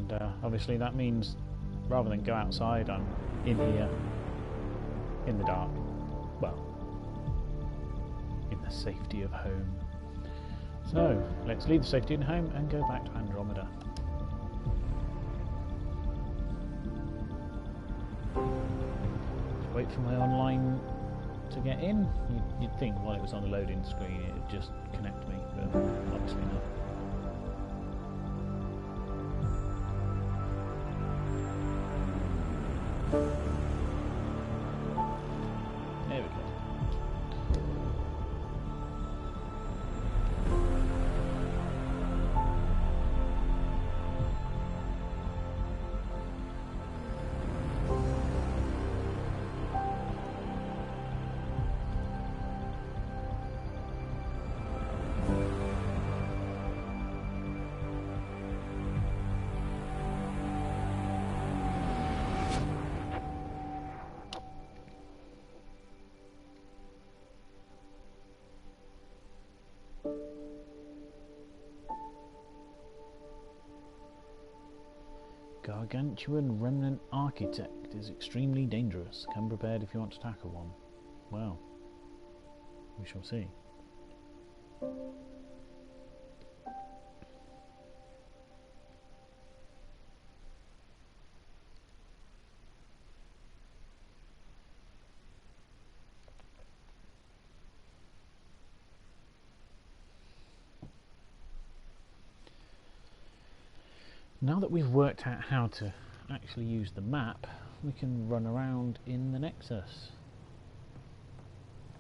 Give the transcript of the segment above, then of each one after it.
And obviously that means rather than go outside, I'm in here in the dark. Well, in the safety of home. So let's leave the safety of home and go back to Andromeda. Wait for my online to get in. You'd think while it was on the loading screen it would just connect me, but obviously not. There we go. Gargantuan remnant architect is extremely dangerous. Come prepared if you want to tackle one. Well, we shall see. Now that we've worked out how to actually use the map, we can run around in the Nexus.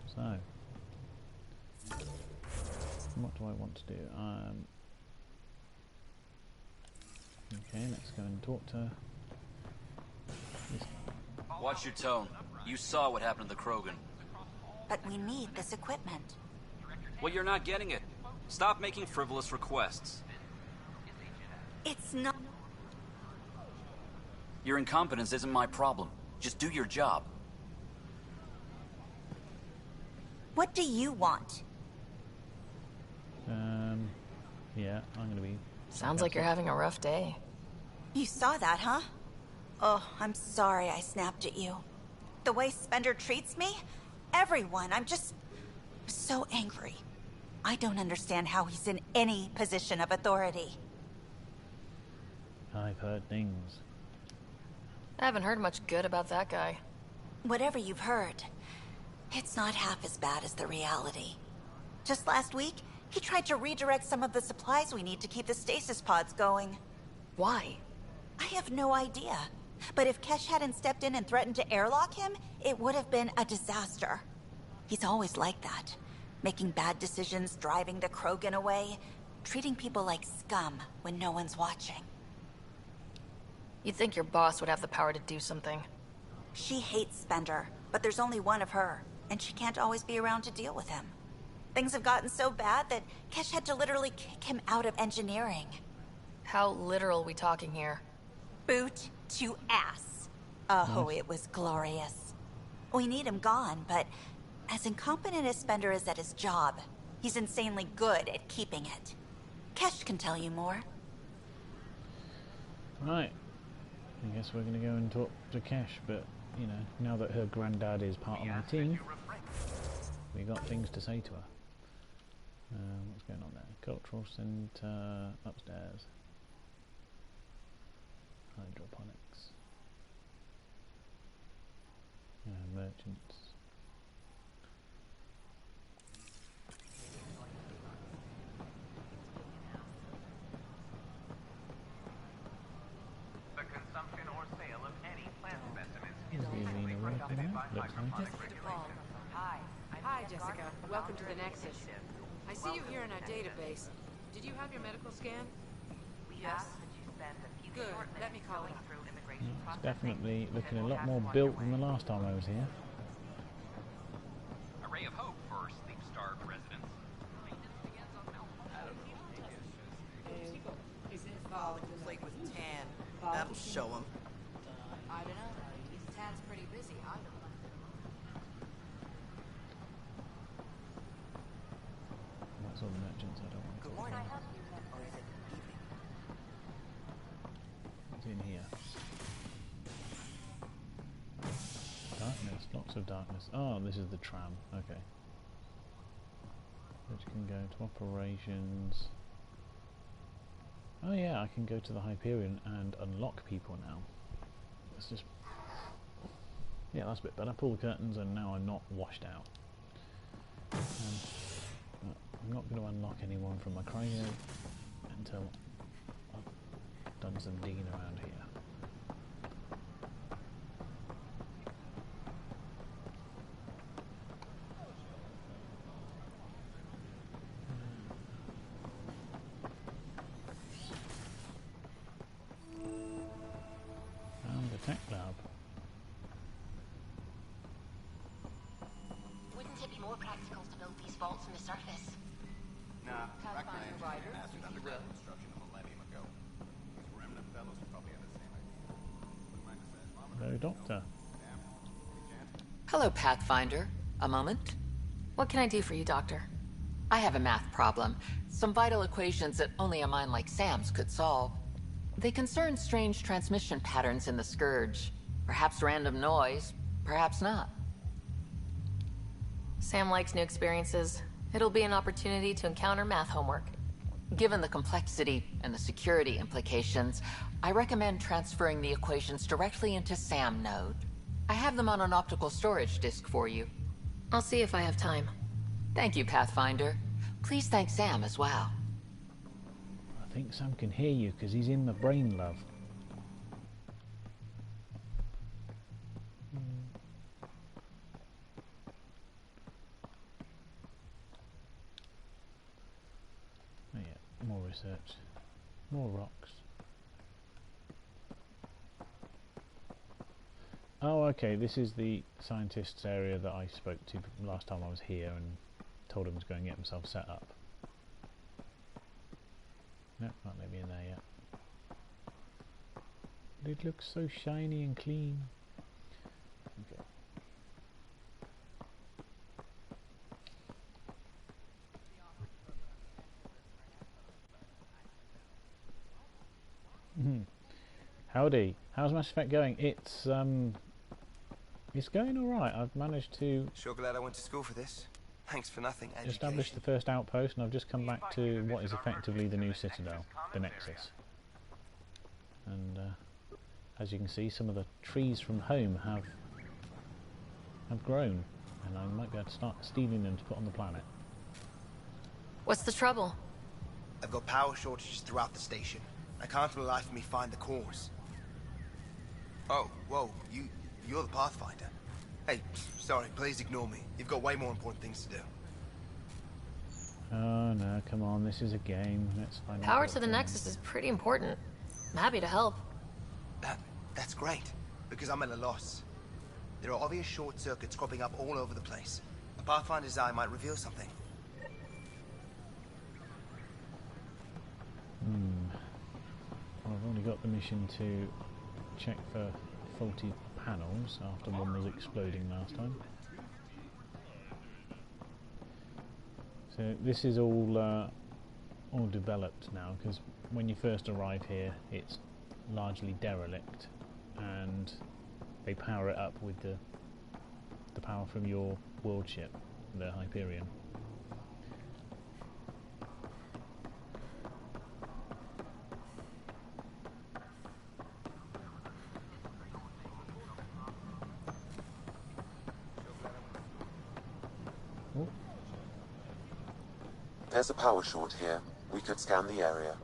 So, what do I want to do? Okay, let's go and talk to this. Watch your tone. You saw what happened to the Krogan. But we need this equipment. Well, you're not getting it. Stop making frivolous requests. It's not... Your incompetence isn't my problem. Just do your job. What do you want? Yeah, I'm gonna be... Sounds like you're having a rough day. You saw that, huh? Oh, I'm sorry I snapped at you. The way Spender treats me? Everyone, I'm just... so angry. I don't understand how he's in any position of authority. I've heard things. I haven't heard much good about that guy. Whatever you've heard, it's not half as bad as the reality. Just last week, he tried to redirect some of the supplies we need to keep the stasis pods going. Why? I have no idea. But if Kesh hadn't stepped in and threatened to airlock him, it would have been a disaster. He's always like that. Making bad decisions, driving the Krogan away, treating people like scum when no one's watching. You'd think your boss would have the power to do something. She hates Spender, but there's only one of her, and she can't always be around to deal with him. Things have gotten so bad that Kesh had to literally kick him out of engineering. How literal we talking here? Boot to ass. Oh, it was glorious. We need him gone, but as incompetent as Spender is at his job, he's insanely good at keeping it. Kesh can tell you more. Right. I guess we're going to go and talk to Kesh, but, you know, now that her granddad is part of my team, we got things to say to her. What's going on there? Cultural Centre, upstairs. Hydroponics. Merchants. Hi, Jessica. Welcome to the Nexus. I see you here in our database. Did you have your medical scan? Yes. Good. Let me call it up. It's definitely looking a lot more built than the last time I was here. A ray of hope for sleep-starved residents. Plate with Tan. That'll show him. I don't know. Tan's pretty busy. I don't know. That's all the merchants I don't want. Good morning. Or is it Box of Darkness. Oh, this is the tram. Okay. Which can go to operations. Oh yeah, I can go to the Hyperion and unlock people now. Let's just... Yeah, that's a bit better. Pull the curtains and now I'm not washed out. I'm not going to unlock anyone from my cryo until I've done some digging around here. And the tech lab. Wouldn't it be more practical to build these vaults on the surface? Nah, Pathfinder provider, mastered if you underground will. construction a millennium ago. These remnant fellows probably have the same idea. Wouldn't mind a seismometer. Hello, Doctor. Hello, Pathfinder. A moment? What can I do for you, Doctor? I have a math problem. Some vital equations that only a mind like Sam's could solve. They concern strange transmission patterns in the Scourge. Perhaps random noise, perhaps not. Sam likes new experiences. It'll be an opportunity to encounter math homework. Given the complexity and the security implications, I recommend transferring the equations directly into SAM node. I have them on an optical storage disk for you. I'll see if I have time. Thank you, Pathfinder. Please thank Sam as well. I think Sam can hear you because he's in my brain, love. Oh yeah, more research. More rocks. Oh, okay, this is the scientist's area that I spoke to last time I was here and told him to go and get himself set up. No, not let me in there yet. But it looks so shiny and clean. Okay. Howdy. How's Mass Effect going? It's going alright. I've managed to Sure glad I went to school for this. Thanks for nothing, establish the first outpost, and I've just come back to what is effectively the new Citadel, the Nexus. And as you can see, some of the trees from home have grown, and I might be able to start stealing them to put on the planet. What's the trouble? I've got power shortages throughout the station. I can't for the life of me find the cause. Oh, whoa, you're the Pathfinder. Hey, sorry, please ignore me. You've got way more important things to do. Oh no, come on, this is a game. Let's find out. Power to the Nexus is pretty important. I'm happy to help. That's great, because I'm at a loss. There are obvious short circuits cropping up all over the place. A Pathfinder's eye might reveal something. Well, I've only got the mission to check for faulty panels after one was exploding last time. So this is all developed now, because when you first arrive here it's largely derelict, and they power it up with the power from your world ship, the Hyperion. Oh. There's a power short here. We could scan the area.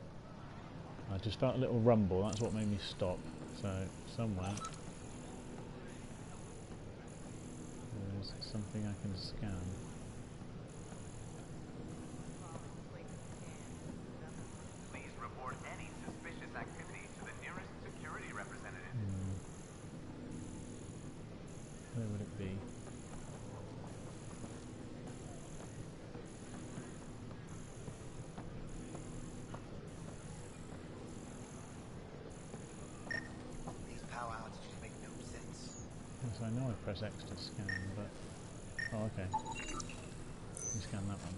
I just felt a little rumble, that's what made me stop. So, somewhere there's something I can scan. Please report any suspicious activity to the nearest security representative. Where would it be? These power outages make no sense. Yes, I know I press X to scan, but... Oh, okay. You scan that one.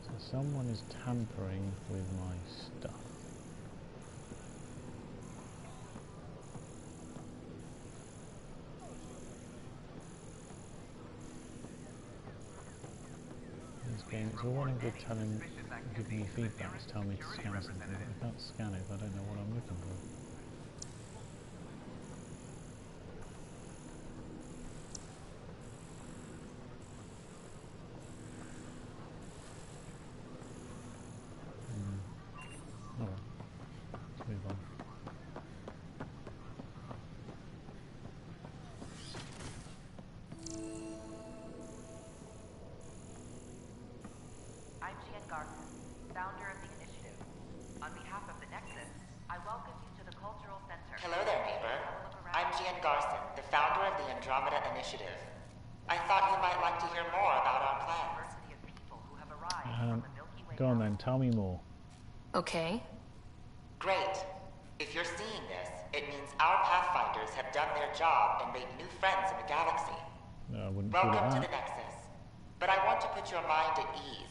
So someone is tampering with my stuff. game, it's all well and good giving me feedback to tell me to scan something, but I can't scan it if I don't know what I'm looking for. Alright, let's move on. Founder of the initiative. On behalf of the Nexus, I welcome you to the Cultural Center. Hello there, neighbor. I'm Gian Garson, the founder of the Andromeda Initiative. I thought you might like to hear more about our plans. Go on then, tell me more. Okay. Great. If you're seeing this, it means our Pathfinders have done their job and made new friends in the galaxy. No, I wouldn't call it Welcome to that. the Nexus. But I want to put your mind at ease.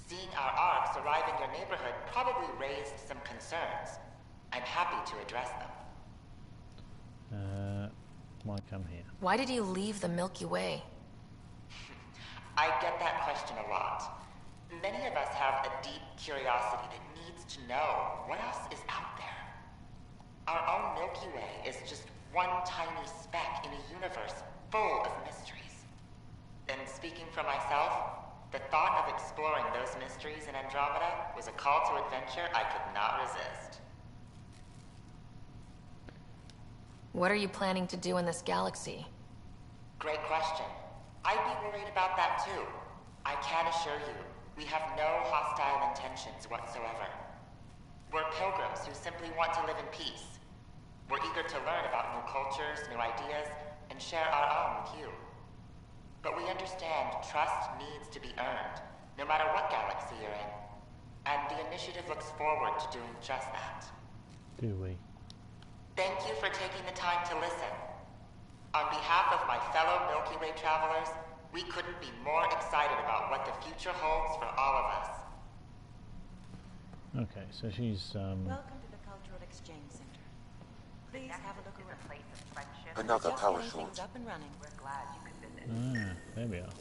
Seeing our arcs arrive in your neighborhood probably raised some concerns. I'm happy to address them. Why come here? Why did you leave the Milky Way? I get that question a lot. Many of us have a deep curiosity that needs to know what else is out there. Our own Milky Way is just one tiny speck in a universe full of mysteries. And speaking for myself, the thought of exploring those mysteries in Andromeda was a call to adventure I could not resist. What are you planning to do in this galaxy? Great question. I'd be worried about that too. I can assure you, we have no hostile intentions whatsoever. We're pilgrims who simply want to live in peace. We're eager to learn about new cultures, new ideas, and share our own with you. But we understand trust needs to be earned, no matter what galaxy you're in. And the initiative looks forward to doing just that. Do we? Thank you for taking the time to listen. On behalf of my fellow Milky Way travelers, we couldn't be more excited about what the future holds for all of us. Okay, so she's Welcome to the Cultural Exchange Center. Please have a look around. Another Just power getting short. things up and running. We're glad you could visit. there we are.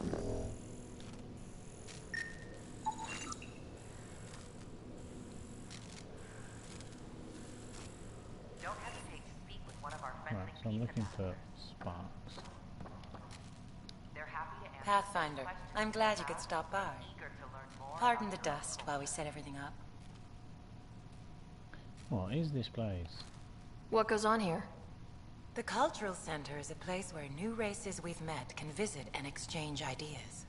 Don't hesitate to speak with one of our friendly Right, so I'm looking for sparks. They're happy to answer Pathfinder, questions. I'm glad you could stop by. Eager to learn more. Pardon the dust while we set everything up. What is this place? What goes on here? The Cultural Center is a place where new races we've met can visit and exchange ideas.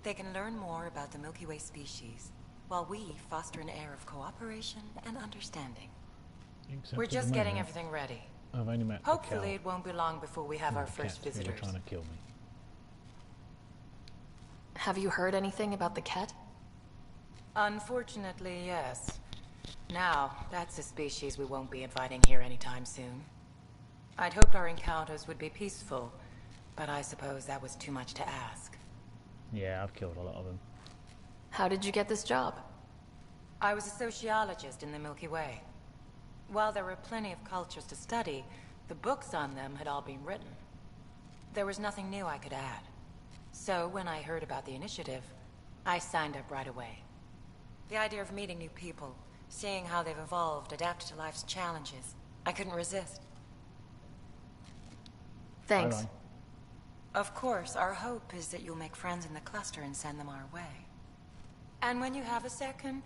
They can learn more about the Milky Way species, while we foster an air of cooperation and understanding. Except We're at the just getting moment, everything ready. I've only met Hopefully it won't be long before we have our first Who were visitors. trying to kill me. Have you heard anything about the Ket? Unfortunately, yes. Now, that's a species we won't be inviting here anytime soon. I'd hoped our encounters would be peaceful, but I suppose that was too much to ask. Yeah, I've killed a lot of them. How did you get this job? I was a sociologist in the Milky Way. While there were plenty of cultures to study, the books on them had all been written. There was nothing new I could add. So when I heard about the initiative, I signed up right away. The idea of meeting new people, seeing how they've evolved, adapted to life's challenges, I couldn't resist. Thanks. Bye-bye. Of course, our hope is that you'll make friends in the cluster and send them our way. And when you have a second,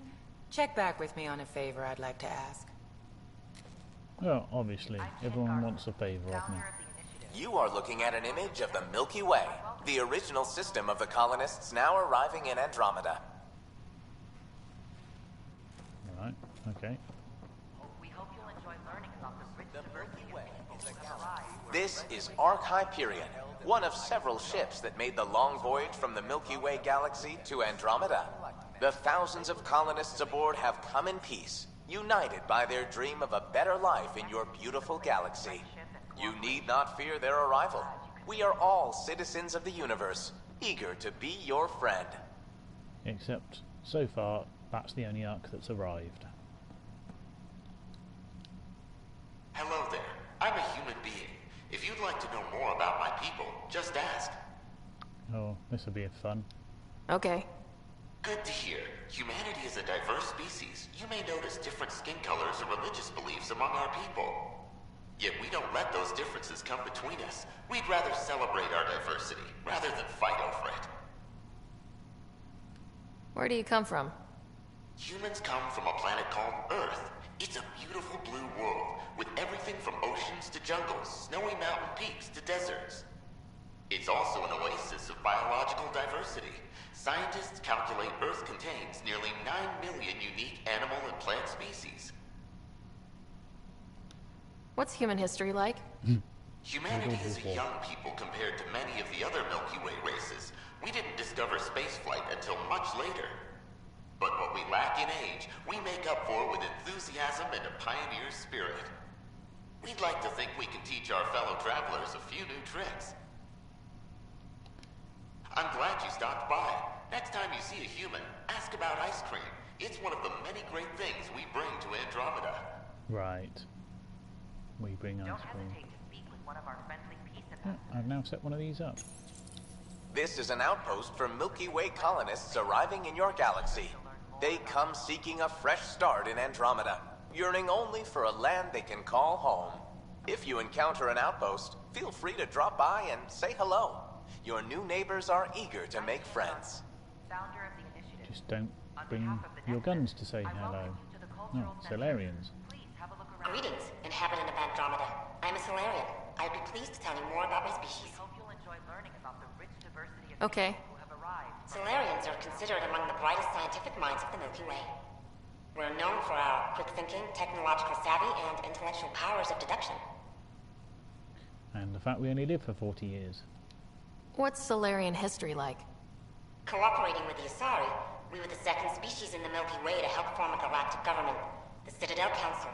check back with me on a favor I'd like to ask. Well, obviously, everyone wants a favour of me. You are looking at an image of the Milky Way, the original system of the colonists now arriving in Andromeda. Right, okay. We hope you'll enjoy learning about the rich Milky Way is a galaxy. This is Ark Hyperion, one of several ships that made the long voyage from the Milky Way galaxy to Andromeda. The thousands of colonists aboard have come in peace, united by their dream of a better life in your beautiful galaxy. You need not fear their arrival. We are all citizens of the universe, eager to be your friend. Except, so far, that's the only Ark that's arrived. Hello there. I'm a human being. If you'd like to know more about my people, just ask. Oh, this will be fun. Okay. Good to hear. Humanity is a diverse species. You may notice different skin colors or religious beliefs among our people. Yet we don't let those differences come between us. We'd rather celebrate our diversity, rather than fight over it. Where do you come from? Humans come from a planet called Earth. It's a beautiful blue world, with everything from oceans to jungles, snowy mountain peaks to deserts. It's also an oasis of biological diversity. Scientists calculate Earth contains nearly 9 million unique animal and plant species. What's human history like? Humanity is a young people compared to many of the other Milky Way races. We didn't discover spaceflight until much later. But what we lack in age, we make up for with enthusiasm and a pioneer's spirit. We'd like to think we can teach our fellow travelers a few new tricks. I'm glad you stopped by. Next time you see a human, ask about ice cream. It's one of the many great things we bring to Andromeda. Right. We bring ice cream. Yeah, I've now set one of these up. This is an outpost for Milky Way colonists arriving in your galaxy. They come seeking a fresh start in Andromeda, yearning only for a land they can call home. If you encounter an outpost, feel free to drop by and say hello. Your new neighbors are eager to make friends. Just don't bring your guns to say hello. No, Solarians. Greetings, inhabitant of Andromeda. I'm a Solarian. I'd be pleased to tell you more about my species. Okay. Solarians are considered among the brightest scientific minds of the Milky Way. We're known for our quick thinking, technological savvy, and intellectual powers of deduction. And the fact we only live for 40 years. What's Solarian history like? Cooperating with the Asari, we were the second species in the Milky Way to help form a galactic government, the Citadel Council.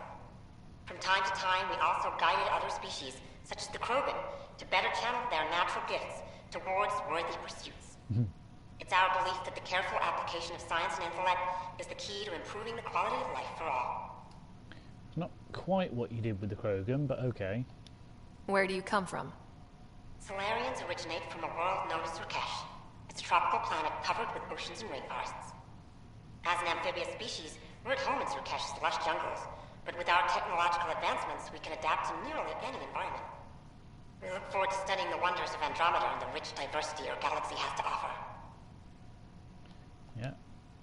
From time to time, we also guided other species, such as the Krogan, to better channel their natural gifts towards worthy pursuits. It's our belief that the careful application of science and intellect is the key to improving the quality of life for all. It's not quite what you did with the Krogan, but okay. Where do you come from? Solarians originate from a world known as Surkesh. It's a tropical planet covered with oceans and rainforests. As an amphibious species, we're at home in Surkesh's lush jungles, but with our technological advancements, we can adapt to nearly any environment. We look forward to studying the wonders of Andromeda and the rich diversity our galaxy has to offer. Yeah.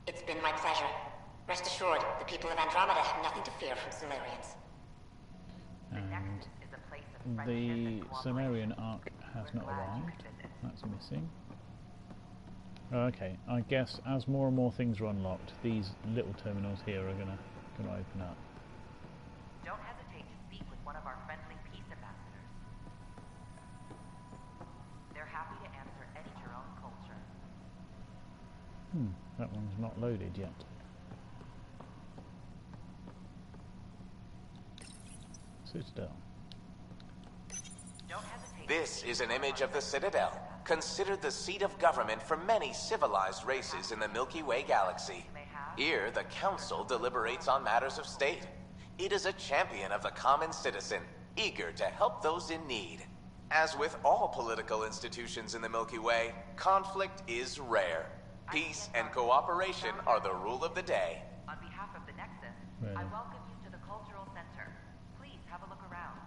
It's been my pleasure. Rest assured, the people of Andromeda have nothing to fear from Solarians. And the Solarian Ark has not arrived. That's missing. Okay, I guess as more and more things are unlocked, these little terminals here are gonna open up. Don't hesitate to speak with one of our friendly peace ambassadors. They're happy to answer any of your own culture. That one's not loaded yet. Citadel. This is an image of the Citadel, considered the seat of government for many civilized races in the Milky Way galaxy. Here, the Council deliberates on matters of state. It is a champion of the common citizen, eager to help those in need. As with all political institutions in the Milky Way, conflict is rare. Peace and cooperation are the rule of the day. On behalf of the Nexus, I welcome you to the Cultural Center. Please have a look around.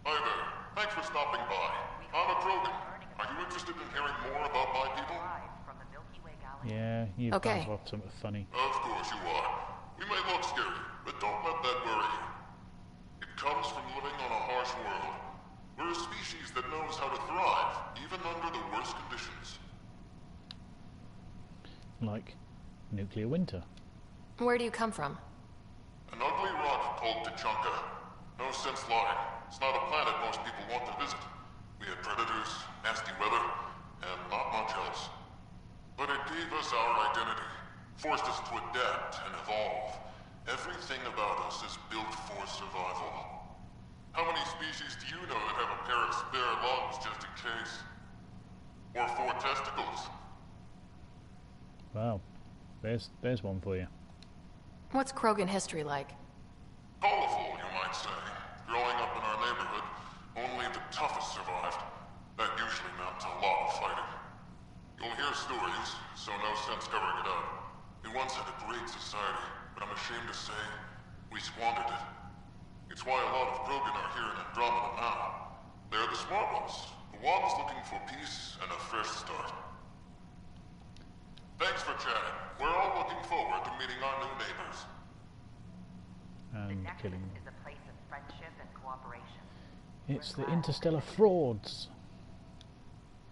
Hi there. Thanks for stopping by. I'm a Krogan. Are you interested in hearing more about my people? Yeah, you've gone off something funny. Of course you are. We may look scary, but don't let that worry you. It comes from living on a harsh world. We're a species that knows how to thrive, even under the worst conditions. Like nuclear winter. Where do you come from? An ugly rock called Tachanka. No sense lying. It's not a planet most people want to visit. We had predators, nasty weather, and not much else. But it gave us our identity, forced us to adapt and evolve. Everything about us is built for survival. How many species do you know that have a pair of spare lungs just in case? Or 4 testicles? Wow, there's one for you. What's Krogan history like? Colorful, you might say. Growing up in our neighborhood, only the toughest survived. That usually meant a lot of fighting. stories, so no sense covering it up. We once had a great society, but I'm ashamed to say, we squandered it. It's why a lot of Krogan are here in Andromeda now. They're the smart ones, the ones looking for peace and a fresh start. Thanks for chatting. We're all looking forward to meeting our new neighbors. And killing. Is a place of friendship and cooperation. It's the interstellar frauds.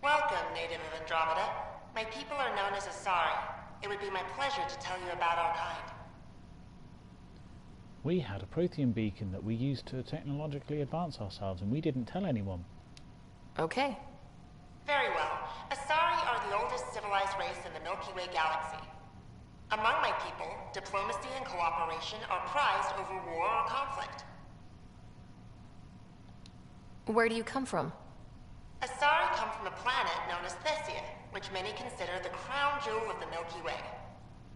Welcome, native of Andromeda. My people are known as Asari. It would be my pleasure to tell you about our kind. We had a Prothean beacon that we used to technologically advance ourselves, and we didn't tell anyone. Okay. Very well. Asari are the oldest civilized race in the Milky Way galaxy. Among my people, diplomacy and cooperation are prized over war or conflict. Where do you come from? Asari come from a planet known as Thessia, which many consider the crown jewel of the Milky Way.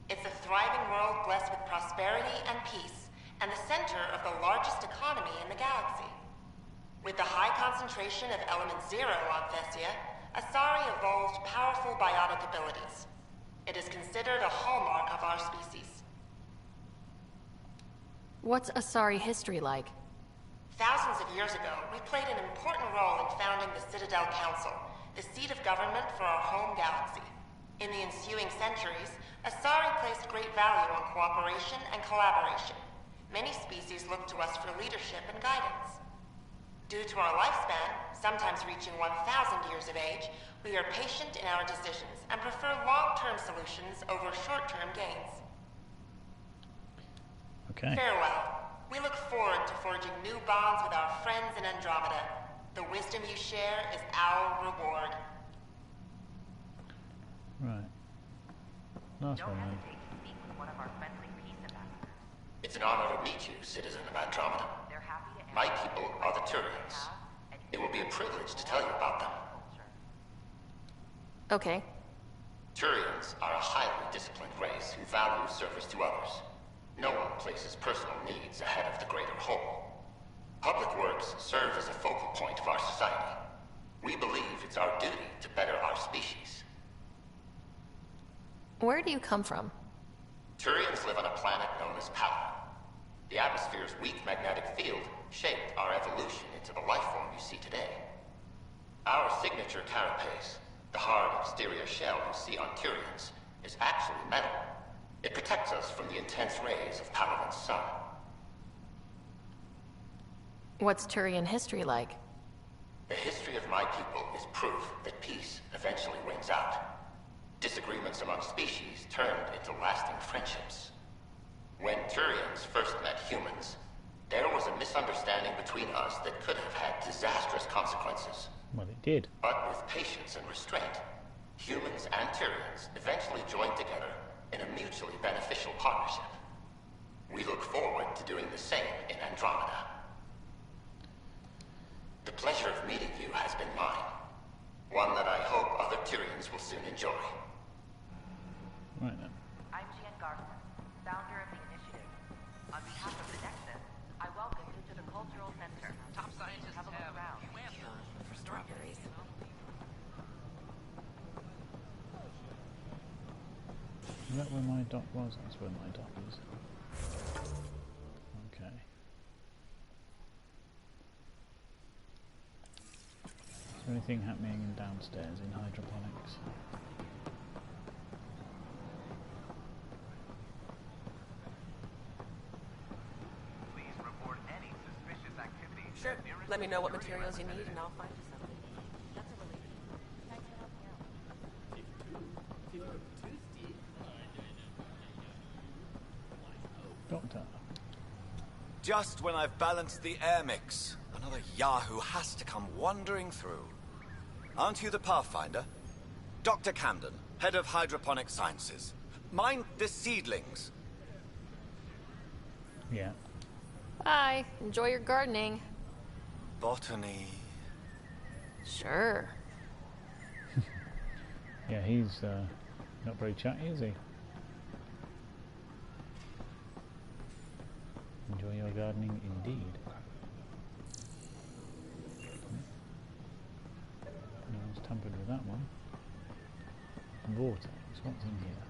It's a thriving world blessed with prosperity and peace, and the center of the largest economy in the galaxy. With the high concentration of element zero on Thessia, Asari evolved powerful biotic abilities. It is considered a hallmark of our species. What's Asari history like? Thousands of years ago, we played an important role in founding the Citadel Council, the seat of government for our home galaxy. In the ensuing centuries, Asari placed great value on cooperation and collaboration. Many species look to us for leadership and guidance. Due to our lifespan, sometimes reaching 1,000 years of age, we are patient in our decisions and prefer long-term solutions over short-term gains. Okay. Farewell. We look forward to forging new bonds with our friends in Andromeda. The wisdom you share is our reward. Right. Nice one, man. It's an honor to meet you, citizen of Andromeda. My people are the Turians. It will be a privilege to tell you about them. Okay. Turians are a highly disciplined race who value service to others. No one places personal needs ahead of the greater whole. Public works serve as a focal point of our society. We believe it's our duty to better our species. Where do you come from? Turians live on a planet known as Power. The atmosphere's weak magnetic field shaped our evolution into the life form you see today. Our signature carapace, the hard exterior shell you see on Turians, is actually metal. It protects us from the intense rays of Paladin's sun. What's Turian history like? The history of my people is proof that peace eventually wins out. Disagreements among species turned into lasting friendships. When Turians first met humans, there was a misunderstanding between us that could have had disastrous consequences. Well, it did. But with patience and restraint, humans and Turians eventually joined together in a mutually beneficial partnership. We look forward to doing the same in Andromeda. The pleasure of meeting you has been mine. One that I hope other Turians will soon enjoy. Right then. I'm Gian Garson, founder of the initiative. On behalf of the Nexus, I welcome you to the Cultural Center. Top scientists have a look around. For strawberries. Is that where my dock was? That's where my dock is. Okay. Is there anything happening downstairs in hydroponics? Please report any suspicious activity. Sure. Let me know what materials you need and I'll find you something. That's a relief. Thanks for helping out. Doctor. Just when I've balanced the air mix, another Yahoo has to come wandering through. Aren't you the Pathfinder? Dr. Camden, head of hydroponic sciences. Mind the seedlings. Yeah. Bye. Enjoy your gardening. Botany. Sure. Yeah, he's not very chatty, is he? Enjoy your gardening indeed. No one's tampered with that one. Vortex. What's in here?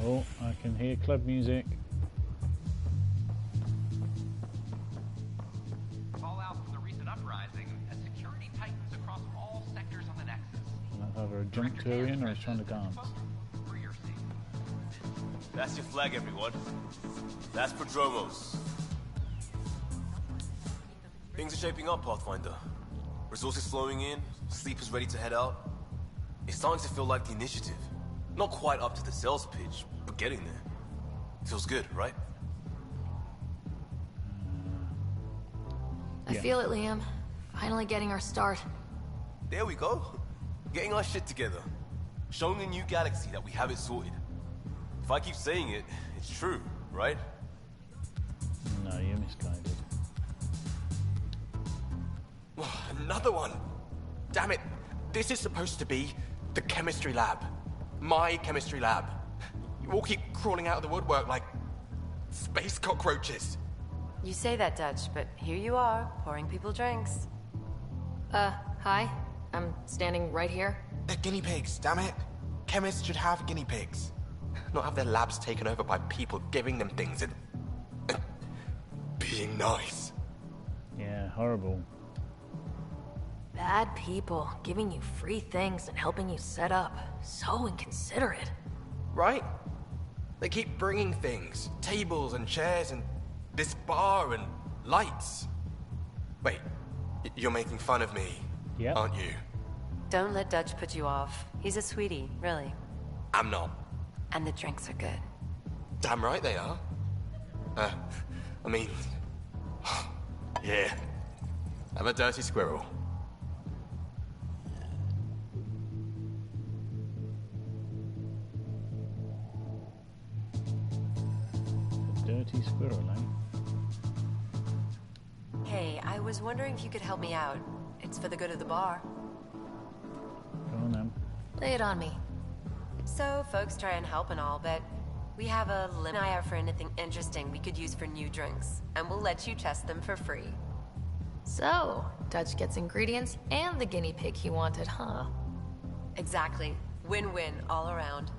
Oh, I can hear club music. Fallout from the recent uprising as security tightens across all sectors on the Nexus. And that's either a jump Turian or he's trying to dance. For your safety. That's your flag, everyone. That's Prodromos. Things are shaping up, Pathfinder. Resources flowing in, sleepers ready to head out. It's starting to feel like the initiative. Not quite up to the sales pitch, but getting there. Feels good, right? I feel it, Liam. Finally getting our start. There we go. Getting our shit together. Showing the new galaxy that we have it sorted. If I keep saying it, it's true, right? No, you're misguided. Another one! Damn it! This is supposed to be the chemistry lab. My chemistry lab. You all keep crawling out of the woodwork like space cockroaches. You say that, Dutch, but here you are, pouring people drinks. Hi. I'm standing right here. They're guinea pigs, damn it. Chemists should have guinea pigs. Not have their labs taken over by people giving them things and being nice. Yeah, horrible. Bad people giving you free things and helping you set up. So inconsiderate. Right? They keep bringing things. Tables and chairs and this bar and lights. Wait, you're making fun of me, aren't you? Don't let Dutch put you off. He's a sweetie, really. I'm not. And the drinks are good. Damn right they are. I mean... yeah. I'm a dirty squirrel. Dirty squirrel, eh? Hey, I was wondering if you could help me out. It's for the good of the bar. Go on then. Lay it on me. So, folks try and help and all, but we have a limit eye out for anything interesting we could use for new drinks, and we'll let you test them for free. So, Dutch gets ingredients and the guinea pig he wanted, huh? Exactly. Win-win all around.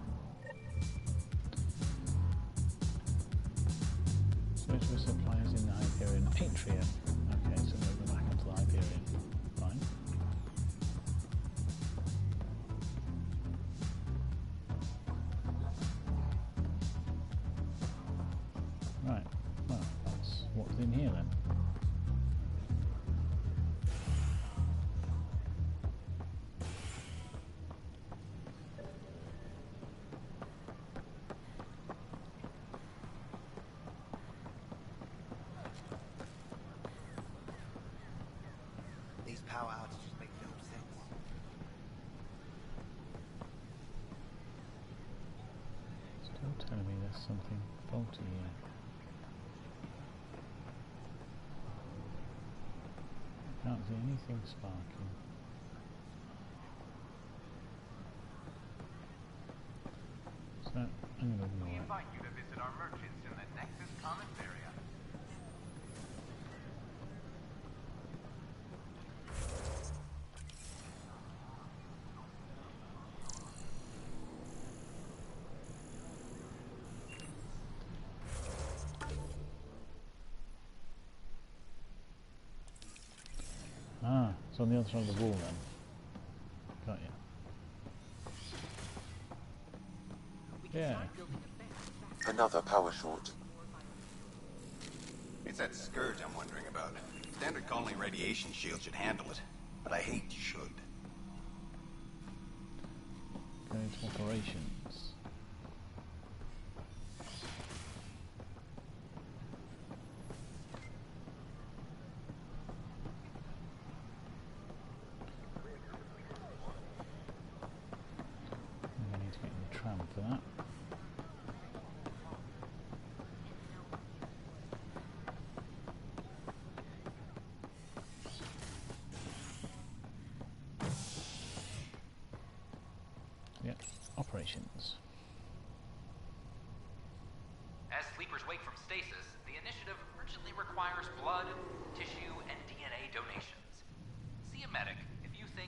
Switch with suppliers in the Hyperion Atrium. Okay, so we'll go back into the Hyperion. Fine. Right, well, that's what's in here then. These power outages make no sense. Still telling me there's something faulty here. I can't see anything sparking. So, I'm going to ignore We it. invite you to visit our merchants in the Nexus Commons area. Ah, it's on the other side of the wall then. Got you. Yeah. Another power short. It's that scourge I'm wondering about. Standard colony radiation shield should handle it, but I hate you should. Go to operations. I need to get in the tram for that. Yep, operations. As sleepers wake from stasis, the initiative urgently requires blood, tissue, and DNA donations. See a medic if you think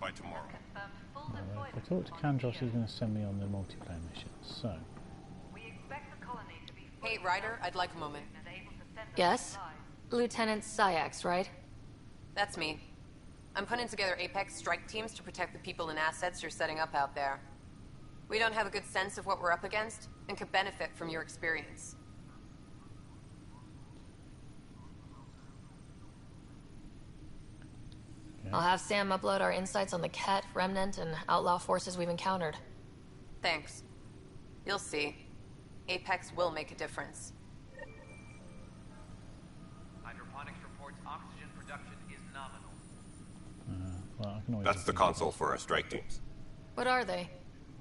by tomorrow. If I talk to Kandros, he's going to send me on the multiplayer mission. So, Hey, Ryder, I'd like a moment. Yes? Lieutenant Syax, right? That's me. I'm putting together Apex strike teams to protect the people and assets you're setting up out there. We don't have a good sense of what we're up against, and could benefit from your experience. I'll have Sam upload our insights on the Ket, Remnant, and outlaw forces we've encountered. Thanks. You'll see. Apex will make a difference. Hydroponics reports oxygen production is nominal. well, I can always That's the console for our strike teams. What are they?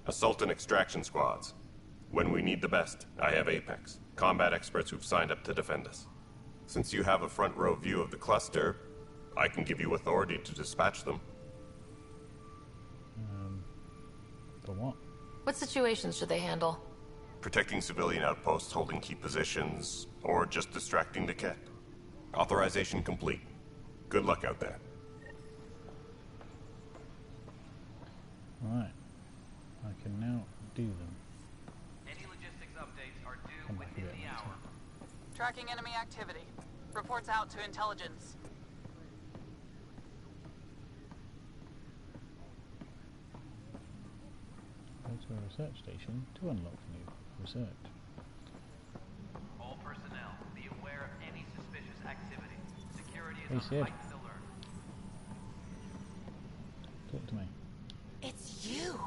Assault and extraction squads. When we need the best, I have Apex, combat experts who've signed up to defend us. Since you have a front row view of the cluster, I can give you authority to dispatch them. For what? What situations should they handle? Protecting civilian outposts holding key positions, or just distracting the Ket. Authorization complete. Good luck out there. Right. I can now do them. Any logistics updates are due Come back a within bit the later. hour. Tracking enemy activity. Reports out to intelligence. Go to a research station to unlock new research. All personnel, be aware of any suspicious activity. Security Hey, is Sid. on heightened alert. Talk to me. It's you!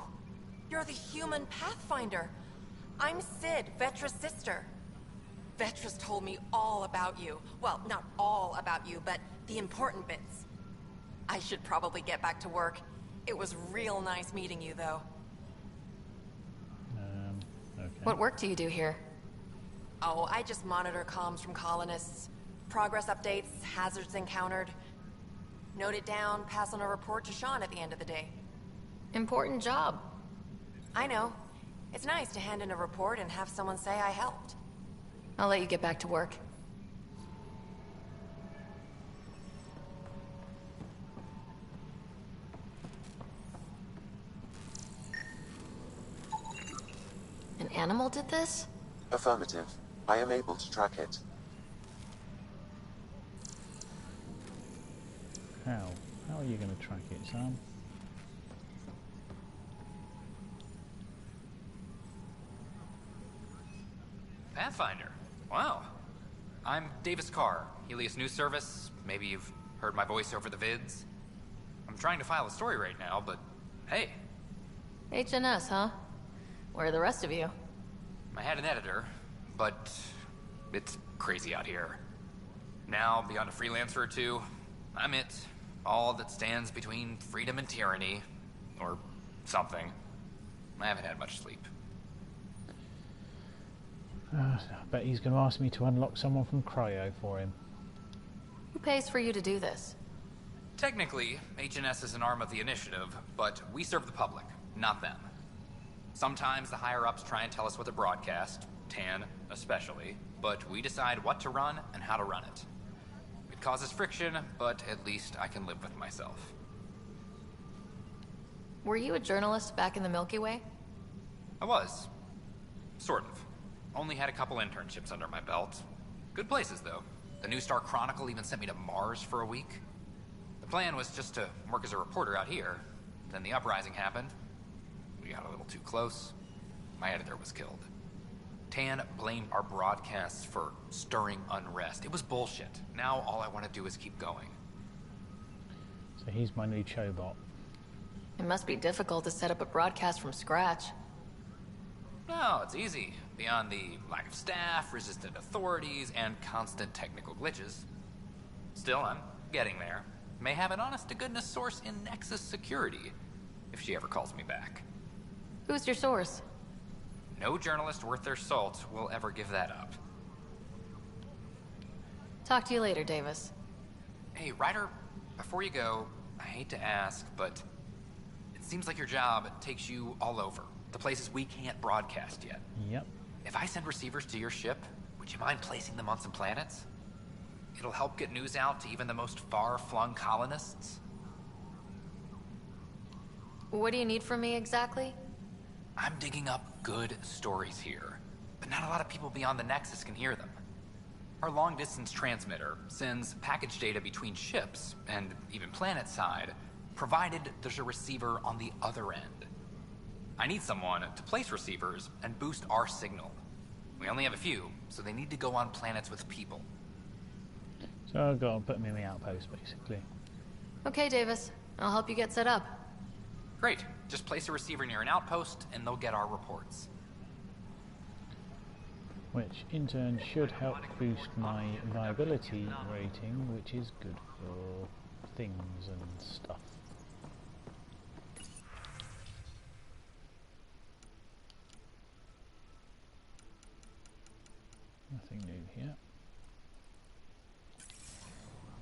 You're the human Pathfinder. I'm Sid, Vetra's sister. Vetra's told me all about you. Well, not all about you, but the important bits. I should probably get back to work. It was real nice meeting you, though. Okay. What work do you do here? Oh, I just monitor comms from colonists. Progress updates, hazards encountered. Note it down, pass on a report to Sean at the end of the day. Important job. I know. It's nice to hand in a report and have someone say I helped. I'll let you get back to work. An animal did this? Affirmative. I am able to track it. How? How are you going to track it, Sam? Pathfinder. Wow. I'm Davis Carr, Helios News Service. Maybe you've heard my voice over the vids. I'm trying to file a story right now, but hey, HNS, huh? Where are the rest of you? I had an editor, but it's crazy out here. Now, beyond a freelancer or two, I'm it. All that stands between freedom and tyranny. Or something. I haven't had much sleep. I bet he's going to ask me to unlock someone from Cryo for him. Who pays for you to do this? Technically, HNS is an arm of the initiative, but we serve the public, not them. Sometimes the higher-ups try and tell us what to broadcast, Tan especially, but we decide what to run and how to run it. It causes friction, but at least I can live with myself. Were you a journalist back in the Milky Way? I was. Sort of. Only had a couple internships under my belt. Good places, though. The New Star Chronicle even sent me to Mars for a week. The plan was just to work as a reporter out here. Then the uprising happened. We got a little too close. My editor was killed. Tan blamed our broadcasts for stirring unrest. It was bullshit. Now all I want to do is keep going. So he's my new Chobot. It must be difficult to set up a broadcast from scratch. No, it's easy. Beyond the lack of staff, resistant authorities, and constant technical glitches. Still, I'm getting there. May have an honest-to-goodness source in Nexus Security, if she ever calls me back. Who's your source? No journalist worth their salt will ever give that up. Talk to you later, Davis. Hey, Ryder, before you go, I hate to ask, but it seems like your job takes you all over. The places we can't broadcast yet. Yep. If I send receivers to your ship, would you mind placing them on some planets? It'll help get news out to even the most far-flung colonists. What do you need from me exactly? I'm digging up good stories here, but not a lot of people beyond the Nexus can hear them. Our long-distance transmitter sends package data between ships, and even planet-side, provided there's a receiver on the other end. I need someone to place receivers and boost our signal. We only have a few, so they need to go on planets with people. So I've got to put them in the outpost, basically. Okay, Davis. I'll help you get set up. Great. Just place a receiver near an outpost, and they'll get our reports. Which, in turn, should help boost my viability rating, which is good for things and stuff. Nothing new here.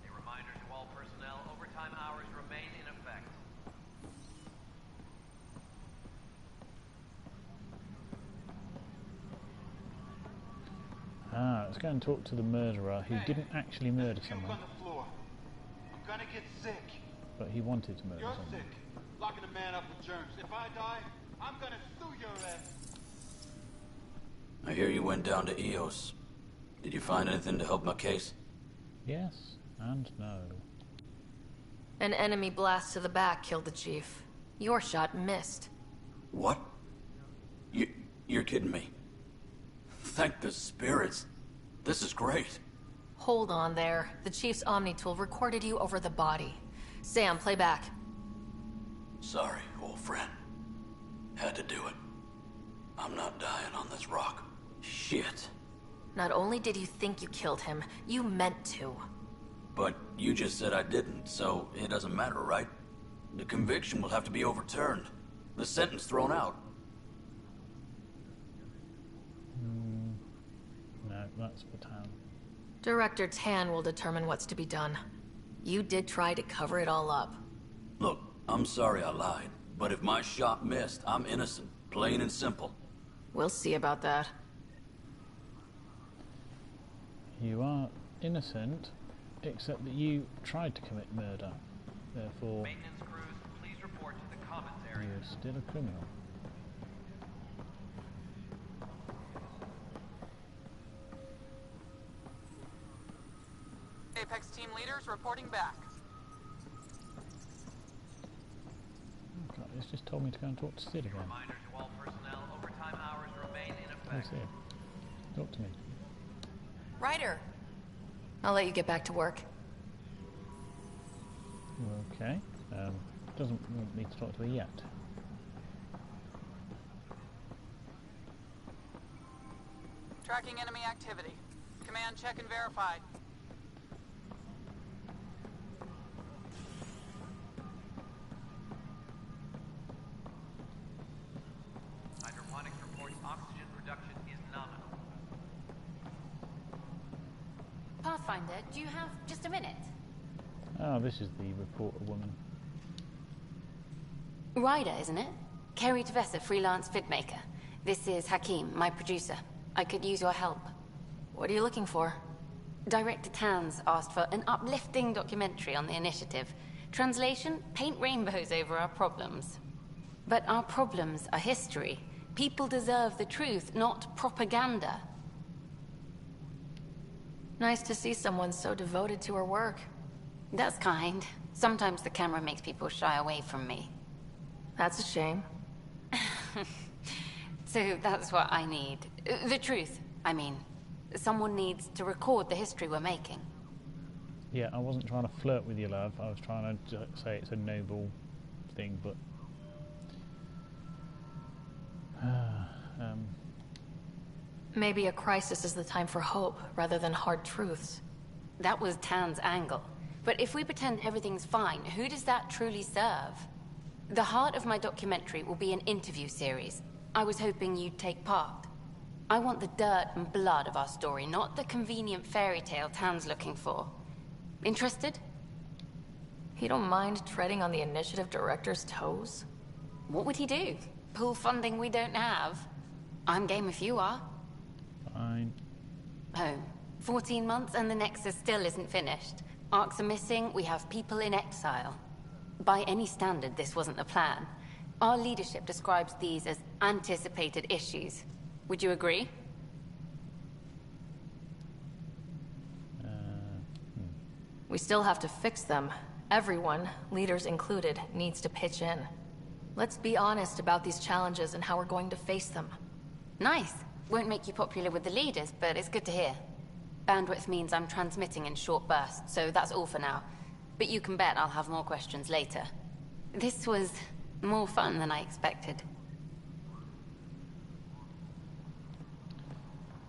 A reminder to all personnel, overtime hours remain in effect. Let's go and talk to the murderer who didn't actually murder someone. On the floor. I'm gonna get sick. But he wanted to murder You're someone. sick. Locking a man up with germs. If I die, I'm gonna sue your ass. I hear you went down to EOS. Did you find anything to help my case? Yes and no. An enemy blast to the back killed the chief. Your shot missed. What? You're kidding me. Thank the spirits. This is great. Hold on there. The chief's Omni tool recorded you over the body. Sam, play back. Sorry, old friend. Had to do it. I'm not dying on this rock. Shit. Not only did you think you killed him, you meant to. But you just said I didn't, so it doesn't matter, right? The conviction will have to be overturned. The sentence thrown out. No, that's for town. Director Tan will determine what's to be done. You did try to cover it all up. Look, I'm sorry I lied, but if my shot missed, I'm innocent. Plain and simple. We'll see about that. You are innocent, except that you tried to commit murder. Therefore, Maintenance crews, please report to the commons area. you're still a criminal. Apex team leaders reporting back. Oh God, it's just told me to go and talk to Sid again. Reminder to all personnel, overtime hours remain in Hey effect. Sid, talk to me. Ryder. I'll let you get back to work. Okay. Doesn't want me to talk to her yet. Tracking enemy activity. Command check and verified. Hydroponics reports oxygen production is nominal. Pathfinder, do you have just a minute? Oh, this is the reporter woman. Ryder, isn't it? Kerry Tavessa, freelance vidmaker. This is Hakim, my producer. I could use your help. What are you looking for? Director Tans asked for an uplifting documentary on the initiative. Translation, paint rainbows over our problems. But our problems are history. People deserve the truth, not propaganda. Nice to see someone so devoted to her work. That's kind. Sometimes the camera makes people shy away from me. That's a shame. So that's what I need. The truth, I mean. Someone needs to record the history we're making. Yeah, I wasn't trying to flirt with you, love. I was trying to say it's a noble thing, but... Maybe a crisis is the time for hope, rather than hard truths. That was Tan's angle. But if we pretend everything's fine, who does that truly serve? The heart of my documentary will be an interview series. I was hoping you'd take part. I want the dirt and blood of our story, not the convenient fairy tale Tan's looking for. Interested? You don't mind treading on the initiative director's toes? What would he do? Pull funding we don't have? I'm game if you are. Fine. Home. 14 months and the Nexus still isn't finished. Arcs are missing, we have people in exile. By any standard, this wasn't the plan. Our leadership describes these as anticipated issues. Would you agree? We still have to fix them. Everyone, leaders included, needs to pitch in. Let's be honest about these challenges and how we're going to face them. Nice. Won't make you popular with the leaders, but it's good to hear. Bandwidth means I'm transmitting in short bursts, so that's all for now. But you can bet I'll have more questions later. This was more fun than I expected.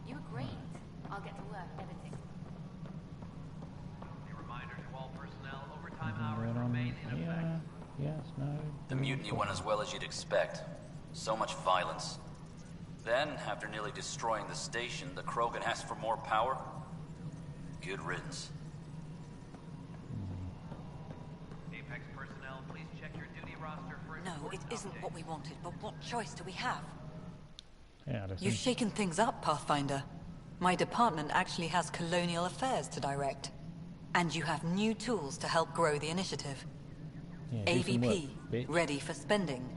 You were great. I'll get to work editing. A reminder to all personnel, overtime hours remain in effect. Yes, no. The mutiny went as well as you'd expect. So much violence. Then, after nearly destroying the station, the Krogan asked for more power? Good riddance. Apex personnel, please check your duty roster for... No, it isn't what we wanted, but what choice do we have? Yeah, You've shaken things up, Pathfinder. My department actually has colonial affairs to direct. And you have new tools to help grow the initiative. Yeah, do some AVP, work, bitch. ready for spending.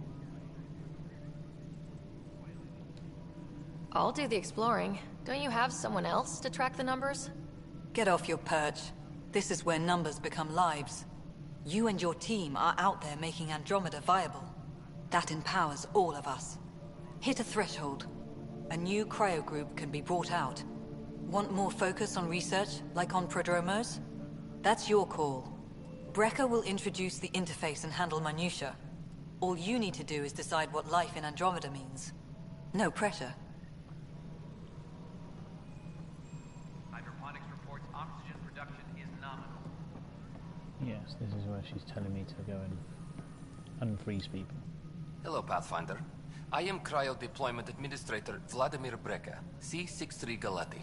I'll do the exploring. Don't you have someone else to track the numbers? Get off your perch. This is where numbers become lives. You and your team are out there making Andromeda viable. That empowers all of us. Hit a threshold. A new cryo group can be brought out. Want more focus on research, like on prodromos? That's your call. Brecker will introduce the interface and handle minutiae. All you need to do is decide what life in Andromeda means. No pressure. Hydroponics reports oxygen production is nominal. Yes, this is where she's telling me to go and unfreeze people. Hello, Pathfinder. I am Cryo Deployment Administrator Vladimir Breca, C-63 Galati.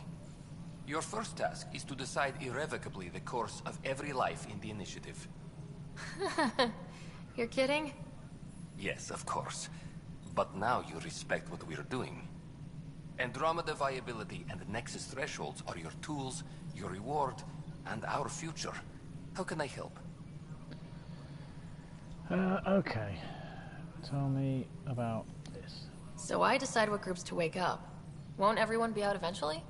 Your first task is to decide irrevocably the course of every life in the initiative. You're kidding? Yes, of course. But now you respect what we're doing. Andromeda viability and Nexus thresholds are your tools, your reward, and our future. How can I help? Okay. Tell me about this. So I decide what groups to wake up. Won't everyone be out eventually?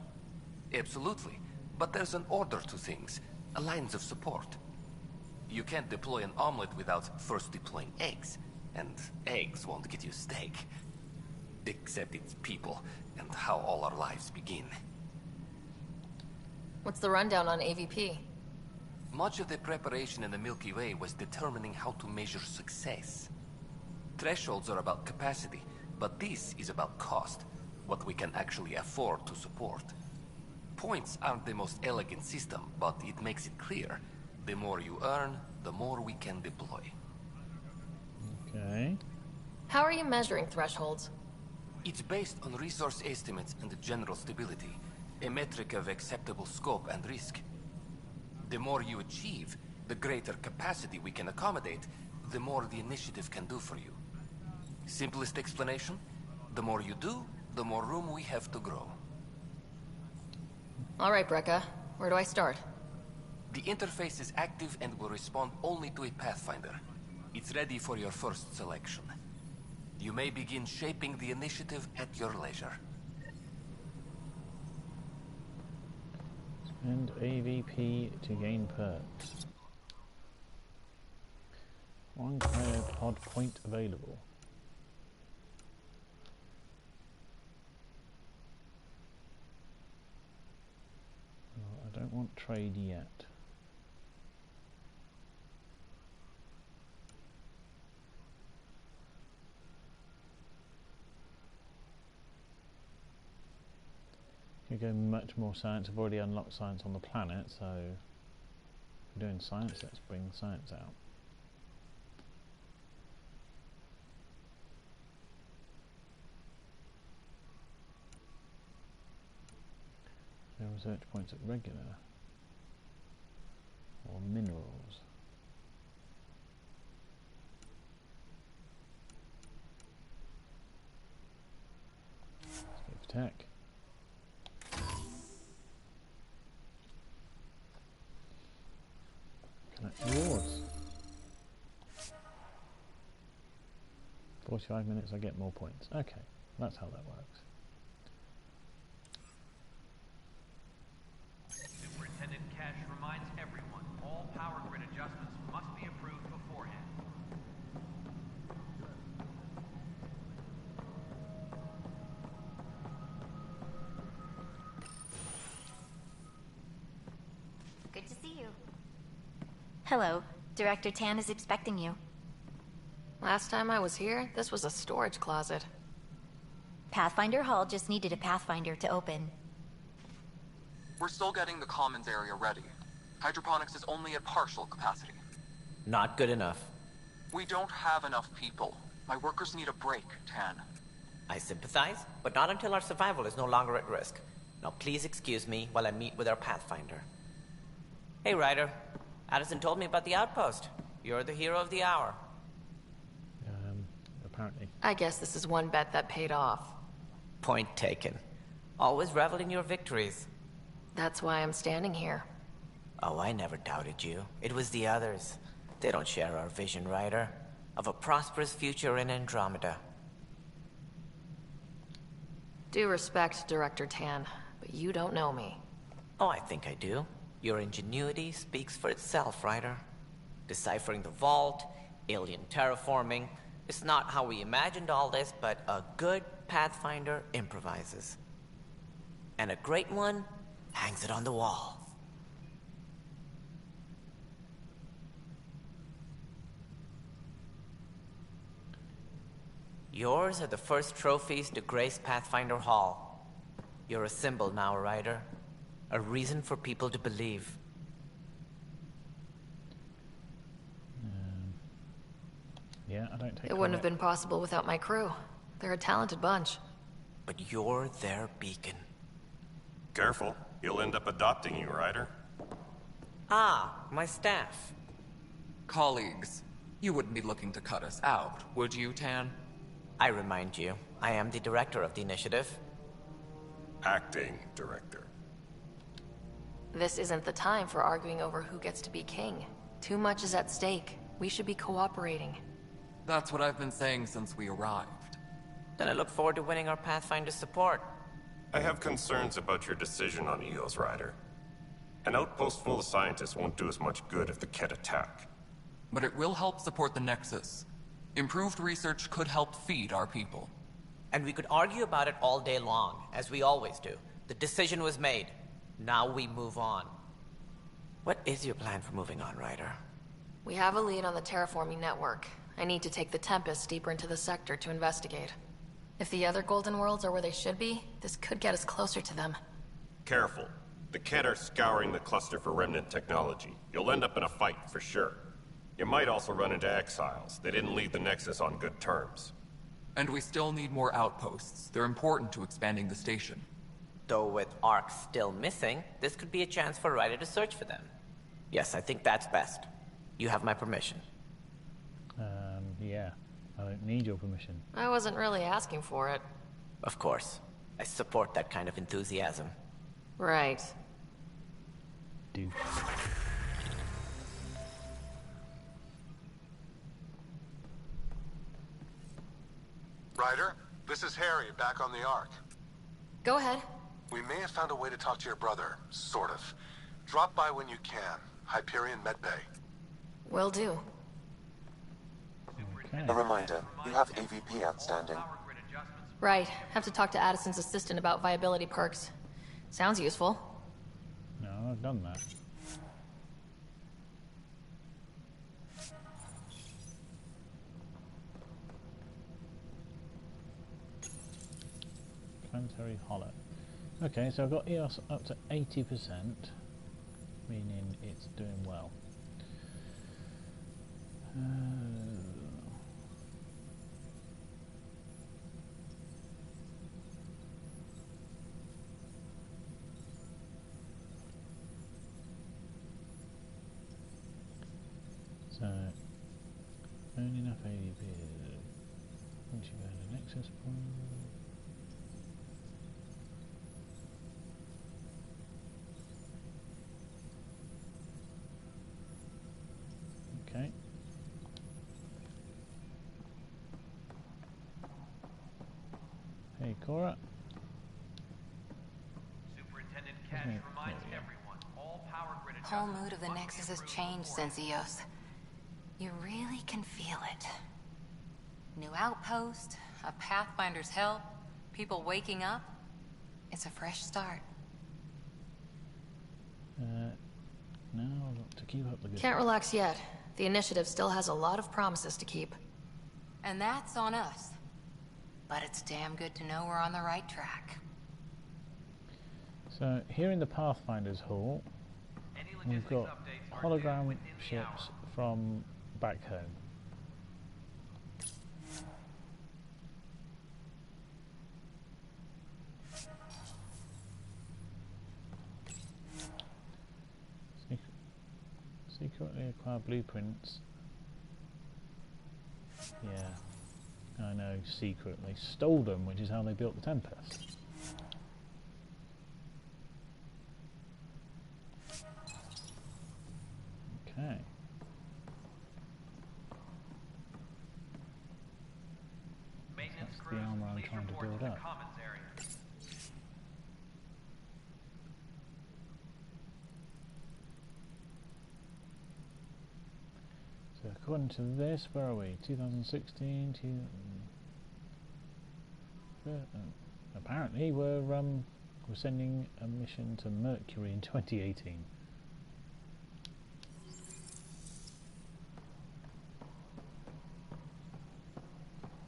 Absolutely. But there's an order to things, a lines of support. You can't deploy an omelet without first deploying eggs, and eggs won't get you steak. Except it's people, and how all our lives begin. What's the rundown on AVP? Much of the preparation in the Milky Way was determining how to measure success. Thresholds are about capacity, but this is about cost, what we can actually afford to support. Points aren't the most elegant system, but it makes it clear. The more you earn, the more we can deploy. Okay. How are you measuring thresholds? It's based on resource estimates and general stability, a metric of acceptable scope and risk. The more you achieve, the greater capacity we can accommodate, the more the initiative can do for you. Simplest explanation, the more you do, the more room we have to grow. All right, Breca. Where do I start? The interface is active and will respond only to a Pathfinder. It's ready for your first selection. You may begin shaping the initiative at your leisure. Spend AVP to gain perks. One cryopod point available. Well, I don't want trade yet. Could go much more science. I've already unlocked science on the planet, so if we're doing science, let's bring science out. So research points at regular or minerals. Let's go for tech. Collect rewards. 45 minutes, I get more points. Okay, that's how that works. Superintendent Cash reminds everyone all power grid adjustments must be approved beforehand. Good to see you. Hello. Director Tan is expecting you. Last time I was here, this was a storage closet. Pathfinder Hall just needed a Pathfinder to open. We're still getting the commons area ready. Hydroponics is only at partial capacity. Not good enough. We don't have enough people. My workers need a break, Tan. I sympathize, but not until our survival is no longer at risk. Now please excuse me while I meet with our Pathfinder. Hey, Ryder. Addison told me about the outpost. You're the hero of the hour. Apparently. I guess this is one bet that paid off. Point taken. Always revel in your victories. That's why I'm standing here. Oh, I never doubted you. It was the others. They don't share our vision, Ryder, of a prosperous future in Andromeda. Due respect, Director Tan, but you don't know me. Oh, I think I do. Your ingenuity speaks for itself, Ryder. Deciphering the vault, alien terraforming. It's not how we imagined all this, but a good Pathfinder improvises. And a great one hangs it on the wall. Yours are the first trophies to grace Pathfinder Hall. You're a symbol now, Ryder. A reason for people to believe. Yeah, I don't take It wouldn't have been possible without my crew. They're a talented bunch. But you're their beacon. Careful. He'll end up adopting you, Ryder. Ah, my staff. Colleagues, you wouldn't be looking to cut us out, would you, Tan? I remind you, I am the director of the initiative. Acting director. This isn't the time for arguing over who gets to be king. Too much is at stake. We should be cooperating. That's what I've been saying since we arrived. Then I look forward to winning our Pathfinder's support. I have concerns about your decision on EOS, Ryder. An outpost full of scientists won't do us much good if the Ket attack. But it will help support the Nexus. Improved research could help feed our people. And we could argue about it all day long, as we always do. The decision was made. Now we move on. What is your plan for moving on, Ryder? We have a lead on the terraforming network. I need to take the Tempest deeper into the sector to investigate. If the other Golden Worlds are where they should be, this could get us closer to them. Careful. The Ket are scouring the cluster for remnant technology. You'll end up in a fight for sure. You might also run into exiles. They didn't leave the Nexus on good terms. And we still need more outposts. They're important to expanding the station. Though with Ark still missing, this could be a chance for Ryder to search for them. Yes, I think that's best. You have my permission. Yeah. I don't need your permission. I wasn't really asking for it. Of course. I support that kind of enthusiasm. Right. Do. Ryder, this is Harry, back on the Ark. Go ahead. We may have found a way to talk to your brother, sort of. Drop by when you can. Hyperion Medbay. Will do. Okay. A reminder, you have AVP outstanding. Right. Have to talk to Addison's assistant about viability perks. Sounds useful. No, I've done that. Planetary Hollow. Okay, so I've got EOS up to 80%, meaning it's doing well. So, earn enough ADP. Once you've earned an access point. Okay. Hey, Cora. Superintendent Cash reminds everyone, all power grid Whole mood of the Nexus has changed since EOS. You really can feel it. New outpost, a Pathfinder's help, people waking up. It's a fresh start. Now to keep up the good. Can't relax yet. The initiative still has a lot of promises to keep. And that's on us. But it's damn good to know we're on the right track. So here in the Pathfinder's Hall, we've got hologram ships from back home. Secretly acquire blueprints. Yeah, I know, secretly. Stole them, which is how they built the Tempest. Okay. That's the armor I'm trying to build up. So according to this, where are we? 2016. Apparently, we're sending a mission to Mercury in 2018.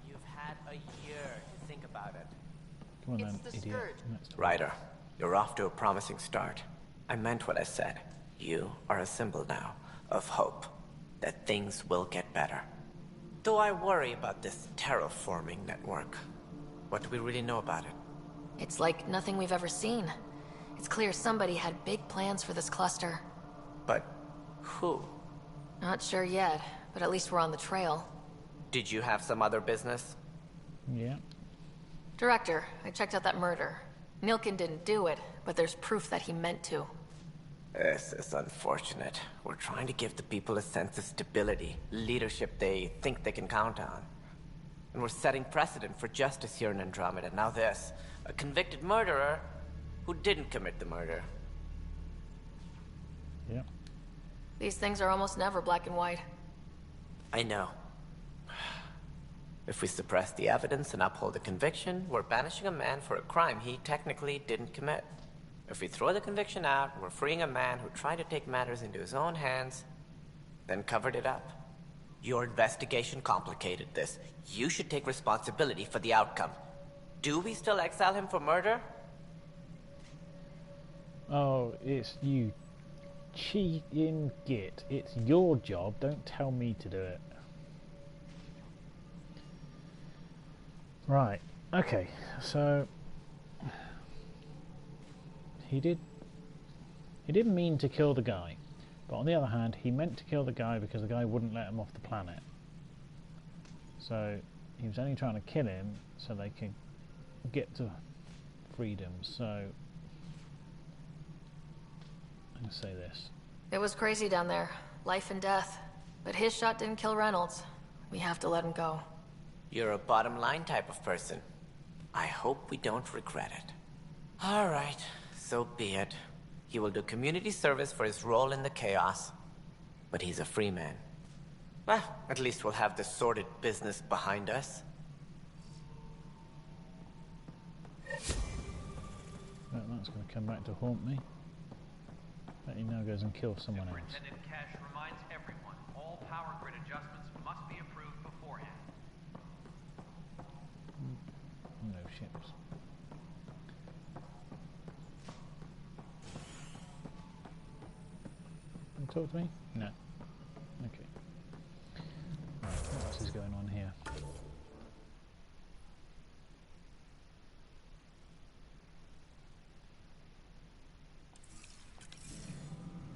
You've had a year to think about it. Come on then, idiot. Ryder, you're off to a promising start. I meant what I said. You are a symbol now of hope. That things will get better. Though I worry about this terraforming network. What do we really know about it? It's like nothing we've ever seen. It's clear somebody had big plans for this cluster. But who? Not sure yet, but at least we're on the trail. Did you have some other business? Yeah. Director, I checked out that murder. Nilkin didn't do it, but there's proof that he meant to. This is unfortunate. We're trying to give the people a sense of stability, leadership they think they can count on. And we're setting precedent for justice here in Andromeda. Now this, a convicted murderer who didn't commit the murder. Yeah. These things are almost never black and white. I know. If we suppress the evidence and uphold the conviction, we're banishing a man for a crime he technically didn't commit. If we throw the conviction out, we're freeing a man who tried to take matters into his own hands, then covered it up. Your investigation complicated this. You should take responsibility for the outcome. Do we still exile him for murder? Oh, it's you cheating git. It's your job. Don't tell me to do it. Right. Okay. So he didn't mean to kill the guy, but on the other hand, he meant to kill the guy because the guy wouldn't let him off the planet. So he was only trying to kill him so they could get to freedom. So I'm gonna say this. It was crazy down there, life and death. But his shot didn't kill Reynolds. We have to let him go. You're a bottom line type of person. I hope we don't regret it. All right. So be it. He will do community service for his role in the chaos. But he's a free man. Well, at least we'll have the sordid business behind us. Well, that's going to come back to haunt me. Bet he now goes and kills someone else. Superintendent Cash reminds everyone, all power grid adjustments must be approved beforehand. No ships. Talk to me? No. Okay. Right, what else is going on here?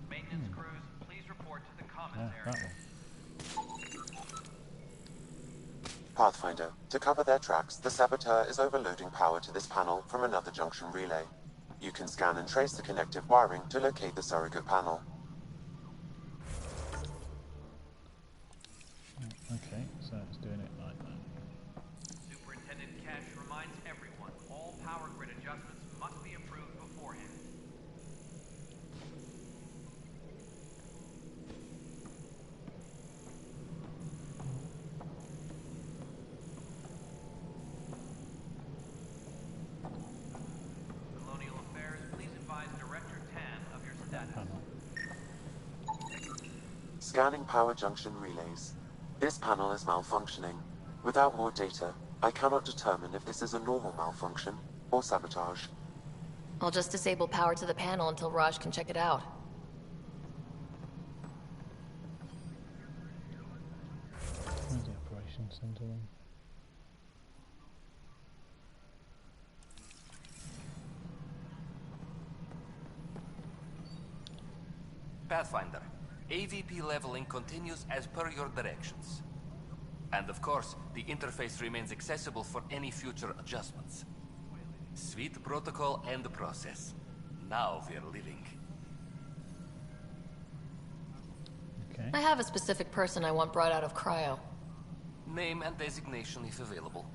Maintenance crews, please report to the commons That area. one. Pathfinder, to cover their tracks, the saboteur is overloading power to this panel from another junction relay. You can scan and trace the connective wiring to locate the surrogate panel. Okay, so it's doing it like that. Superintendent Cash reminds everyone, power grid adjustments must be approved beforehand. Colonial Affairs, please advise Director Tan of your status. Scanning power junction relays. This panel is malfunctioning. Without more data, I cannot determine if this is a normal malfunction or sabotage. I'll just disable power to the panel until Raj can check it out. Where's the operations center then? Pathfinder, AVP leveling continues as per your directions. And of course, the interface remains accessible for any future adjustments. Sweet protocol and the process. Now we're living. Okay. I have a specific person I want brought out of cryo. Name and designation if available.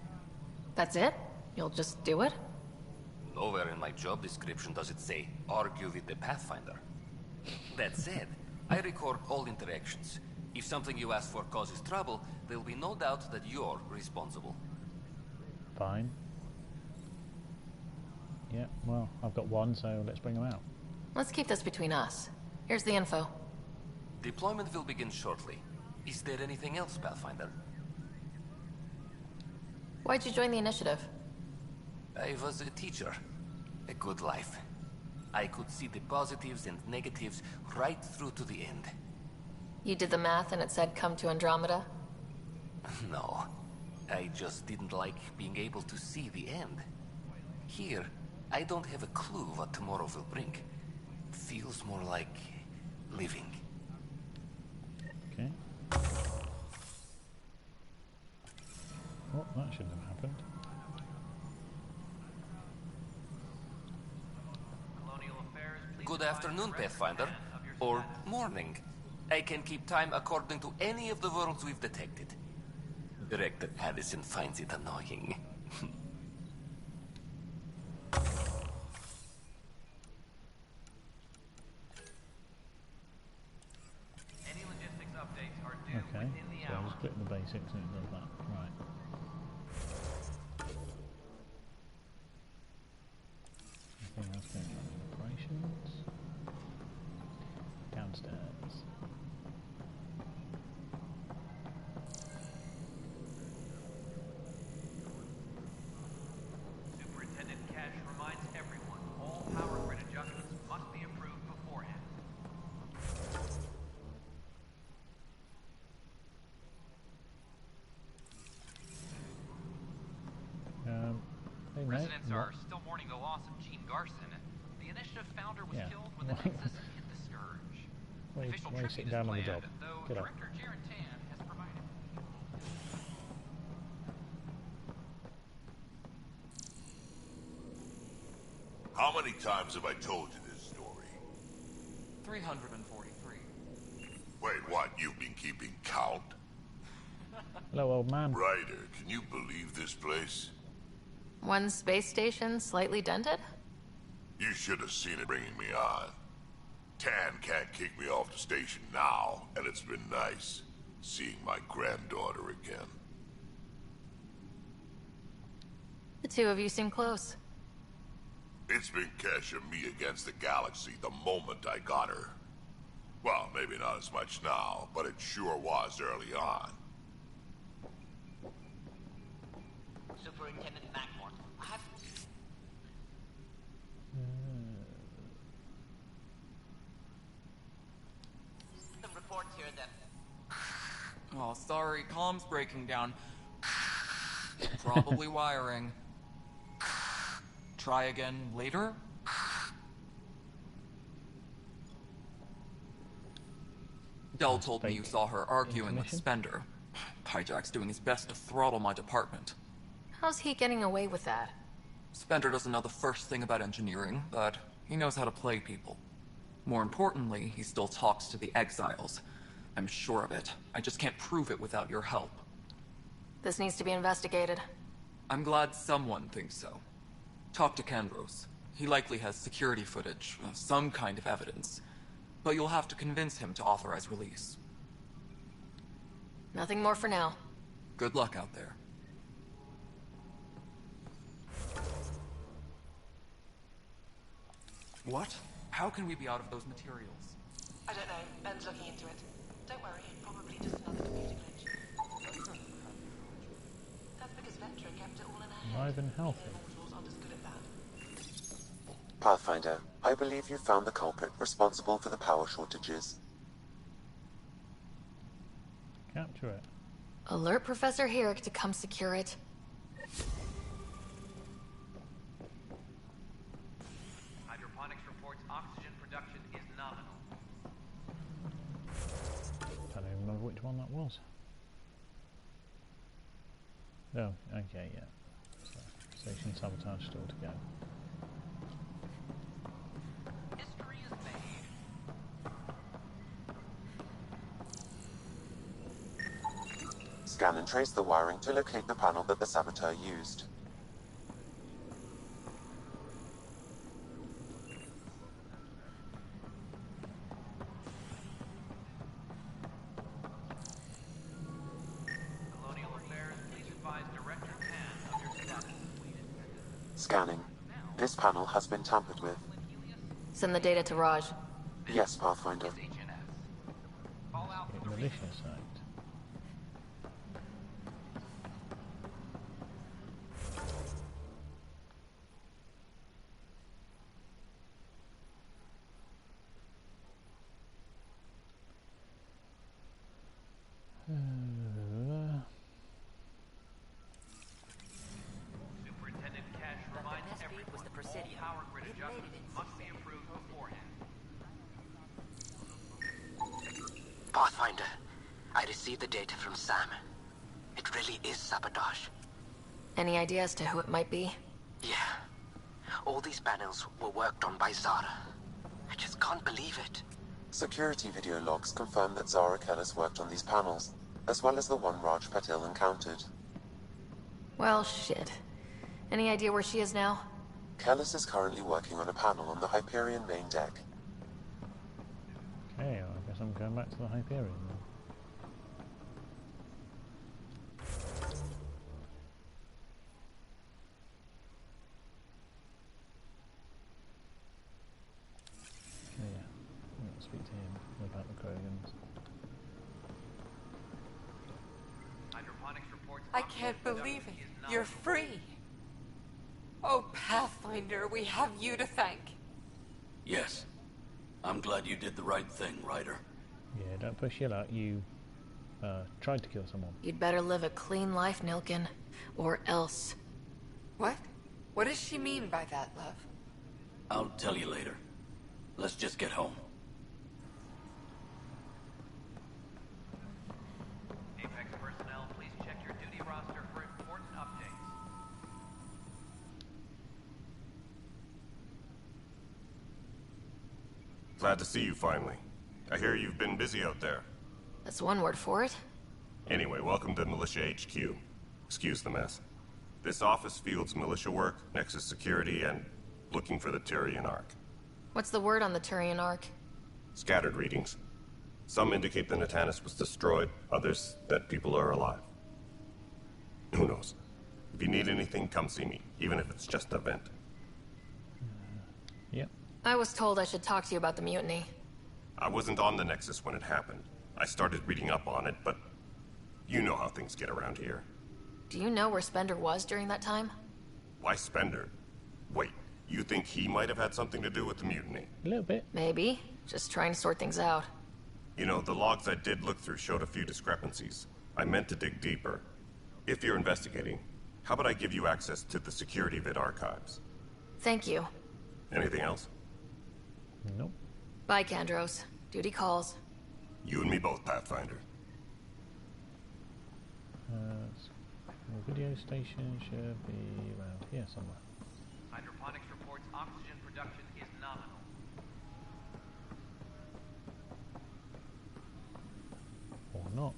That's it? You'll just do it? Nowhere in my job description does it say, argue with the Pathfinder. That said, I record all interactions. If something you ask for causes trouble, there'll be no doubt that you're responsible. Fine. Yeah, well, I've got one, so let's bring him out. Let's keep this between us. Here's the info. Deployment will begin shortly. Is there anything else, Pathfinder? Why'd you join the initiative? I was a teacher. A good life. I could see the positives and negatives right through to the end. You did the math and it said come to Andromeda? No. I just didn't like being able to see the end. Here, I don't have a clue what tomorrow will bring. Feels more like living. Okay. Oh, that shouldn't have happened. Good afternoon, Pathfinder. Or morning. I can keep time according to any of the worlds we've detected. Director Addison finds it annoying. Any logistics updates are due Okay, within the so hour. just click the basics and it does that. Right. Anything else going on in operations? Downstairs. Superintendent Cash reminds everyone all power grid adjustments must be approved beforehand. Hey, mate, Residents what? are still mourning the loss of Gene Garson. The initiative founder was Yeah. killed when the Nexus hit the Scourge. Why An you official sitting tribute is down on the planned, job? though Get up. Director Jaron Tan has provided. How many times have I told you this story? 343. Wait, what? You've been keeping count? Hello, old man. Ryder, can you believe this place? One space station slightly dented? You should have seen it bringing me on. Tan can't kick me off the station now, and it's been nice seeing my granddaughter again. The two of you seem close. It's been Kesh and me against the galaxy the moment I got her. Well, maybe not as much now, but it sure was early on. Superintendent Mackmore, I have... Some reports here then. Oh, sorry, comms breaking down. Probably wiring. Try again later? Dell told me you saw her arguing with Spender. Hijack's doing his best to throttle my department. How's he getting away with that? Spender doesn't know the first thing about engineering, but he knows how to play people. More importantly, he still talks to the exiles. I'm sure of it. I just can't prove it without your help. This needs to be investigated. I'm glad someone thinks so. Talk to Kandros. He likely has security footage, some kind of evidence. But you'll have to convince him to authorize release. Nothing more for now. Good luck out there. What? How can we be out of those materials? I don't know. Ben's looking into it. Don't worry, probably just another computer glitch. That's because Vectra kept it all in her head. Alive and healthy. Mortals aren't as good at that. Pathfinder, I believe you found the culprit responsible for the power shortages. Capture it. Alert Professor Herrick to come secure it. Hydroponics reports oxygen production is nominal. I don't even remember which one that was. Oh, okay, yeah. So, station sabotage still to go. History is made. Scan and trace the wiring to locate the panel that the saboteur used. Colonial Affairs, please advise Director Tan of your status. Scanning. This panel has been tampered with. Send the data to Raj. Yes, Pathfinder. Malicious act. Superintendent Cash reminds everyone all power grid adjustments must be approved beforehand. Pathfinder, I received the data from Sam. It really is sabotage. Any idea as to who it might be? Yeah. All these panels were worked on by Zara. I just can't believe it. Security video logs confirm that Zara Kellis worked on these panels, as well as the one Raj Patil encountered. Well, shit. Any idea where she is now? Kellis is currently working on a panel on the Hyperion main deck. Okay, well, I guess I'm going back to the Hyperion then. Oh, yeah, I'm going to speak to him about the Krogans. Hydroponics reports I can't believe it. You're free. Oh, Pathfinder, we have you to thank. Yes. I'm glad you did the right thing, Ryder. Yeah, don't push your luck. You tried to kill someone. You'd better live a clean life, Nilkin. Or else. What? What does she mean by that, love? I'll tell you later. Let's just get home. Apex personnel, please check your duty roster for important updates. Glad to see you finally. I hear you've been busy out there. That's one word for it. Anyway, welcome to Militia HQ. Excuse the mess. This office fields militia work, Nexus security, and looking for the Tyrian Ark. What's the word on the Turian Ark? Scattered readings. Some indicate the Natanus was destroyed, others that people are alive. Who knows? If you need anything, come see me, even if it's just a vent. Yep. I was told I should talk to you about the mutiny. I wasn't on the Nexus when it happened. I started reading up on it, but you know how things get around here. Do you know where Spender was during that time? Why Spender? Wait, you think he might have had something to do with the mutiny? A little bit. Maybe. Just trying to sort things out. You know, the logs I did look through showed a few discrepancies. I meant to dig deeper. If you're investigating, how about I give you access to the security vid archives? Thank you. Anything else? Nope. Bye, Kandros. Duty calls. You and me both, Pathfinder. The video station should be around here somewhere. Hydroponics reports oxygen production is nominal. Or not.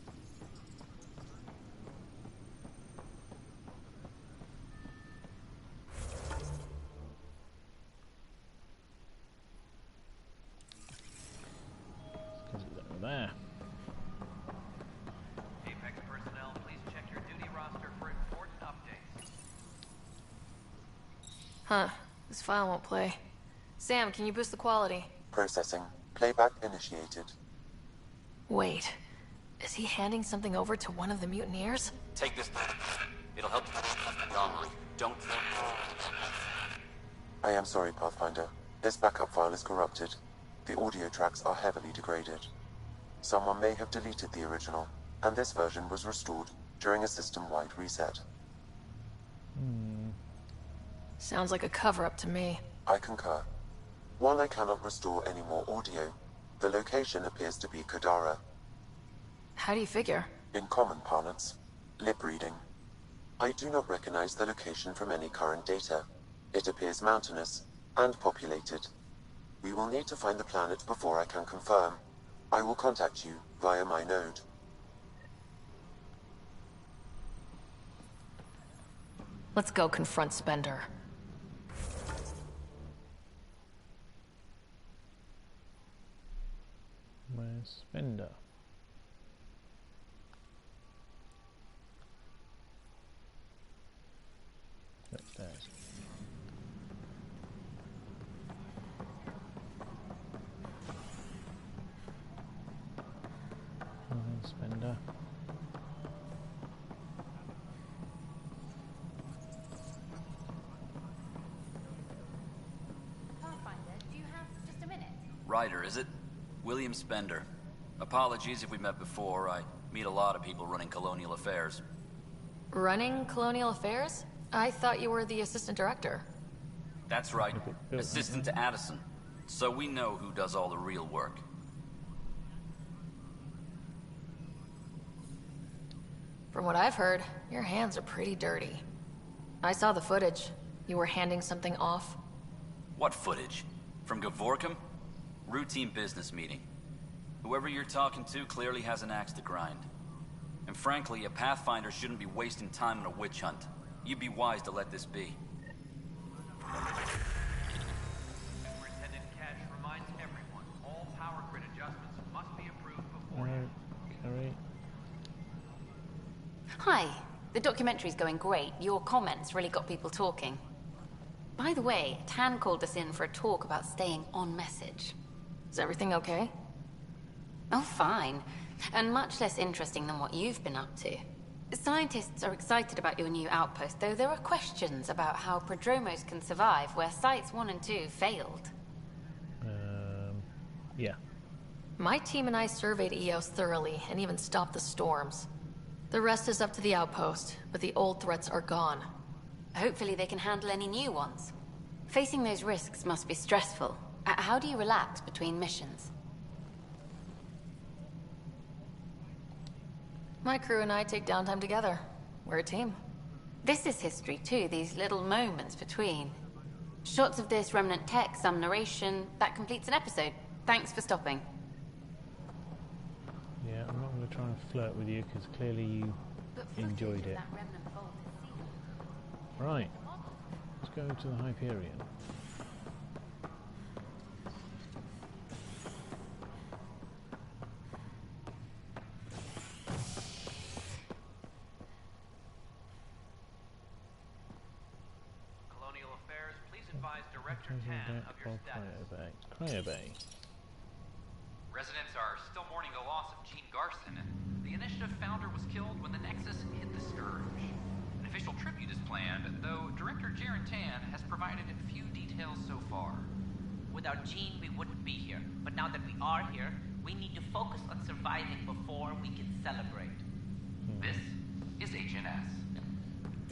Huh. This file won't play. Sam, can you boost the quality? Processing. Playback initiated. Wait. Is he handing something over to one of the mutineers? Take this. It'll help you. Don't. I am sorry, Pathfinder. This backup file is corrupted. The audio tracks are heavily degraded. Someone may have deleted the original, and this version was restored during a system-wide reset. Sounds like a cover-up to me. I concur. While I cannot restore any more audio, the location appears to be Kadara. How do you figure? In common parlance, lip reading. I do not recognize the location from any current data. It appears mountainous and populated. We will need to find the planet before I can confirm. I will contact you via my node. Let's go confront Spender. Where's Spender? Upstairs. Spender. Pathfinder, do you have just a minute? Ryder, is it? William Spender. Apologies if we met before. I meet a lot of people running colonial affairs. Running Colonial Affairs? I thought you were the assistant director. That's right. Assistant to Addison. So we know who does all the real work. From what I've heard, your hands are pretty dirty. I saw the footage. You were handing something off. What footage? From Gavorkum? Routine business meeting. Whoever you're talking to clearly has an axe to grind. And frankly, a Pathfinder shouldn't be wasting time on a witch hunt. You'd be wise to let this be. Superintendent Cash reminds everyone all power grid adjustments must be approved before. Carrie. Hi. The documentary's going great. Your comments really got people talking. By the way, Tan called us in for a talk about staying on message. Is everything okay? Oh, fine. And much less interesting than what you've been up to. Scientists are excited about your new outpost, though there are questions about how prodromos can survive where Sites 1 and 2 failed. Yeah. My team and I surveyed EOS thoroughly and even stopped the storms. The rest is up to the outpost, but the old threats are gone. Hopefully they can handle any new ones. Facing those risks must be stressful. How do you relax between missions? My crew and I take downtime together. We're a team. This is history too, these little moments between. Shots of this remnant tech, some narration, that completes an episode. Thanks for stopping. Yeah, I'm not going to try and flirt with you because clearly you enjoyed it. Right, let's go to the Hyperion. Colonial Affairs, please advise Director Tan of your status. Cryobay. Residents are still mourning the loss of Gene Garson. The initiative founder was killed when the Nexus hit the Scourge. An official tribute is planned, though Director Jaren Tan has provided few details so far. Without Gene, we wouldn't be here. But now that we are here, we need to focus on surviving before we can celebrate. This is HNS.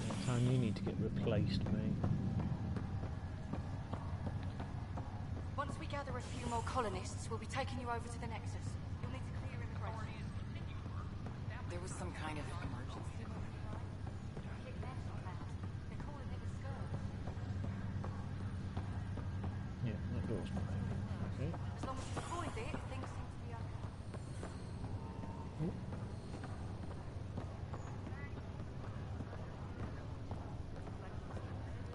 Next time you need to get replaced, mate. Once we gather a few more colonists, we'll be taking you over to the Nexus. You'll need to clear immigration. There was some kind of emergency. They're calling it a scourge. Yeah, that door's fine. Okay. As long as you avoid it, things seem to be okay.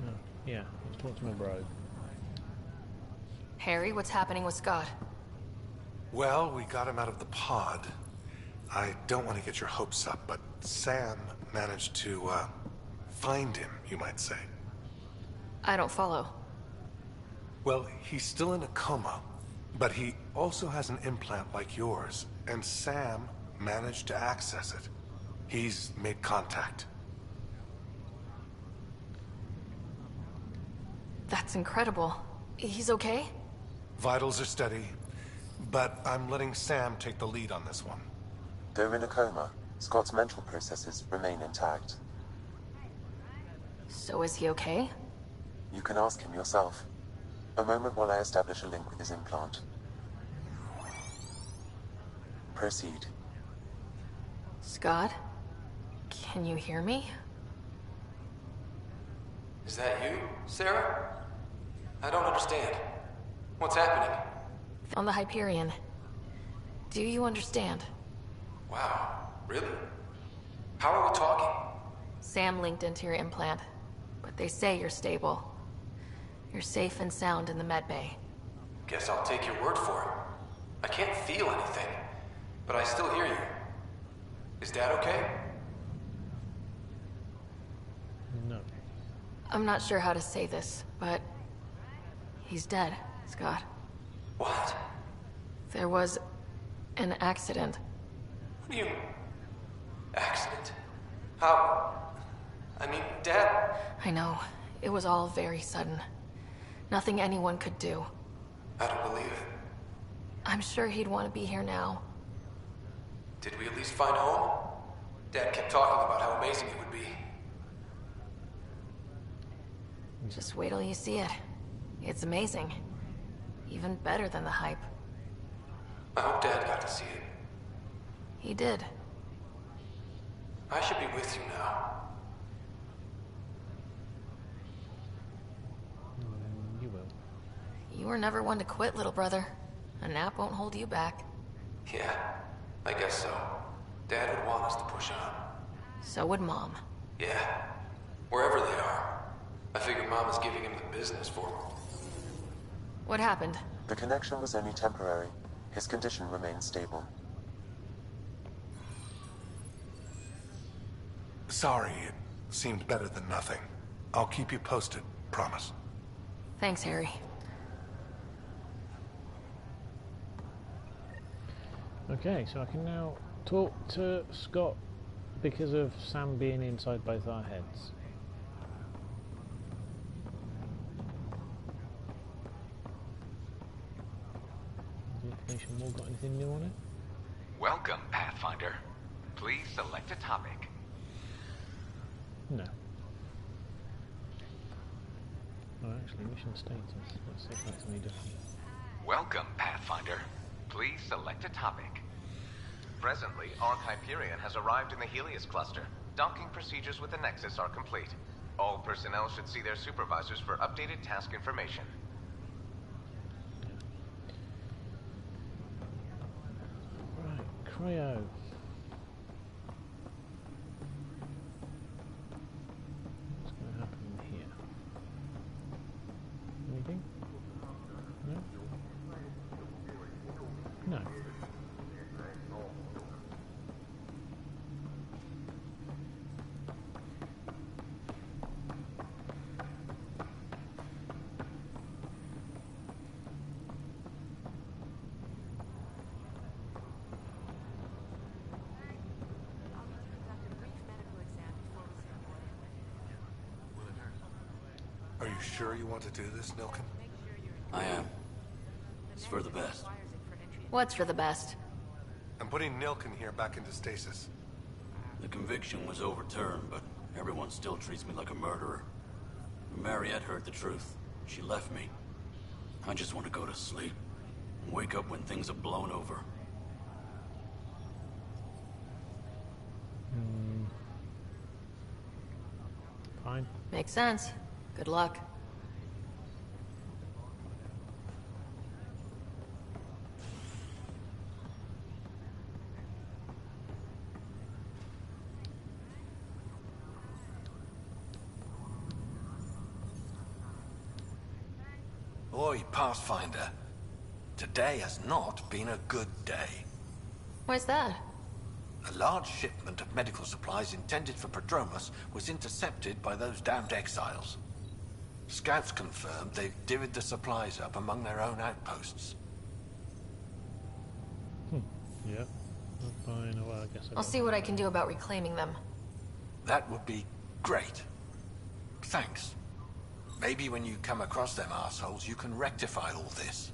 Oh, yeah, let's talk to my bro. Harry, what's happening with Scott? Well, we got him out of the pod. I don't want to get your hopes up, but Sam managed to, find him, you might say. I don't follow. Well, he's still in a coma, but he also has an implant like yours, and Sam managed to access it. He's made contact. That's incredible. He's okay? Vitals are steady, but I'm letting Sam take the lead on this one. Though in a coma, Scott's mental processes remain intact. So is he okay? You can ask him yourself. A moment while I establish a link with his implant. Proceed. Scott? Can you hear me? Is that you, Sarah? I don't understand. What's happening? On the Hyperion. Do you understand? Wow, really? How are we talking? Sam linked into your implant, but they say you're stable. You're safe and sound in the medbay. Guess I'll take your word for it. I can't feel anything, but I still hear you. Is Dad okay? No. I'm not sure how to say this, but he's dead, Scott. What? There was an accident. What do you... Accident? How... I mean, Dad... I know. It was all very sudden. Nothing anyone could do. I don't believe it. I'm sure he'd want to be here now. Did we at least find home? Dad kept talking about how amazing it would be. Just wait till you see it. It's amazing. Even better than the hype. I hope Dad got to see it. He did. I should be with you now. You will. You were never one to quit, little brother. A nap won't hold you back. Yeah, I guess so. Dad would want us to push on. So would Mom. Yeah, wherever they are. I figure Mama's giving him the business for him. What happened? The connection was only temporary. His condition remains stable. Sorry, it seemed better than nothing. I'll keep you posted, promise. Thanks, Harry. Okay, so I can now talk to Scott because of Sam being inside both our heads. The information wall got anything new on it? Welcome, Pathfinder. Please select a topic. No. Oh, actually, mission status. Let's see if that's any different. Welcome, Pathfinder. Please select a topic. Presently, Ark Hyperion has arrived in the Helios cluster. Docking procedures with the Nexus are complete. All personnel should see their supervisors for updated task information. Right, Cryo. What's going to happen here? Anything? No? No. Are you sure you want to do this, Nilken? I am. It's for the best. What's for the best? I'm putting Nilken here back into stasis. The conviction was overturned, but everyone still treats me like a murderer. When Mariette heard the truth, she left me. I just want to go to sleep and wake up when things are blown over. Fine. Makes sense. Good luck. Oi, Pathfinder. Today has not been a good day. Why's that? A large shipment of medical supplies intended for Prodromus was intercepted by those damned exiles. Scouts confirmed they've divvied the supplies up among their own outposts. Yeah. Fine. Well, I guess I'll see what I can do about reclaiming them. That would be great. Thanks. Maybe when you come across them assholes, you can rectify all this.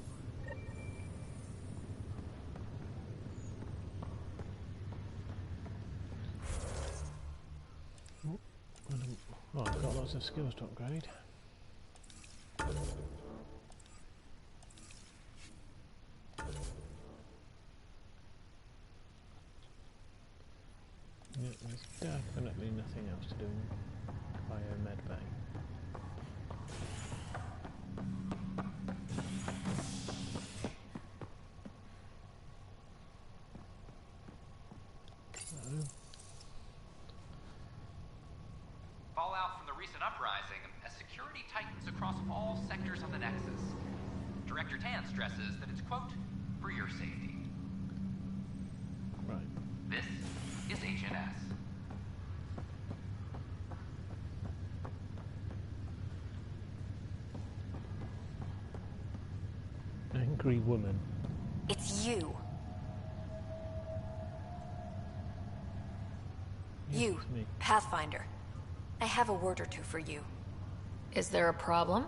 Oh, I've got lots of skills to upgrade. Yeah, there's definitely nothing else to do in Biomed Bay. Fallout from the recent uprising as security tightens across all sectors of the Nexus. Director Tan stresses that it's, quote, for your safety. Right. This is Agent S. Angry woman. It's you. You, me. Pathfinder. I have a word or two for you. Is there a problem?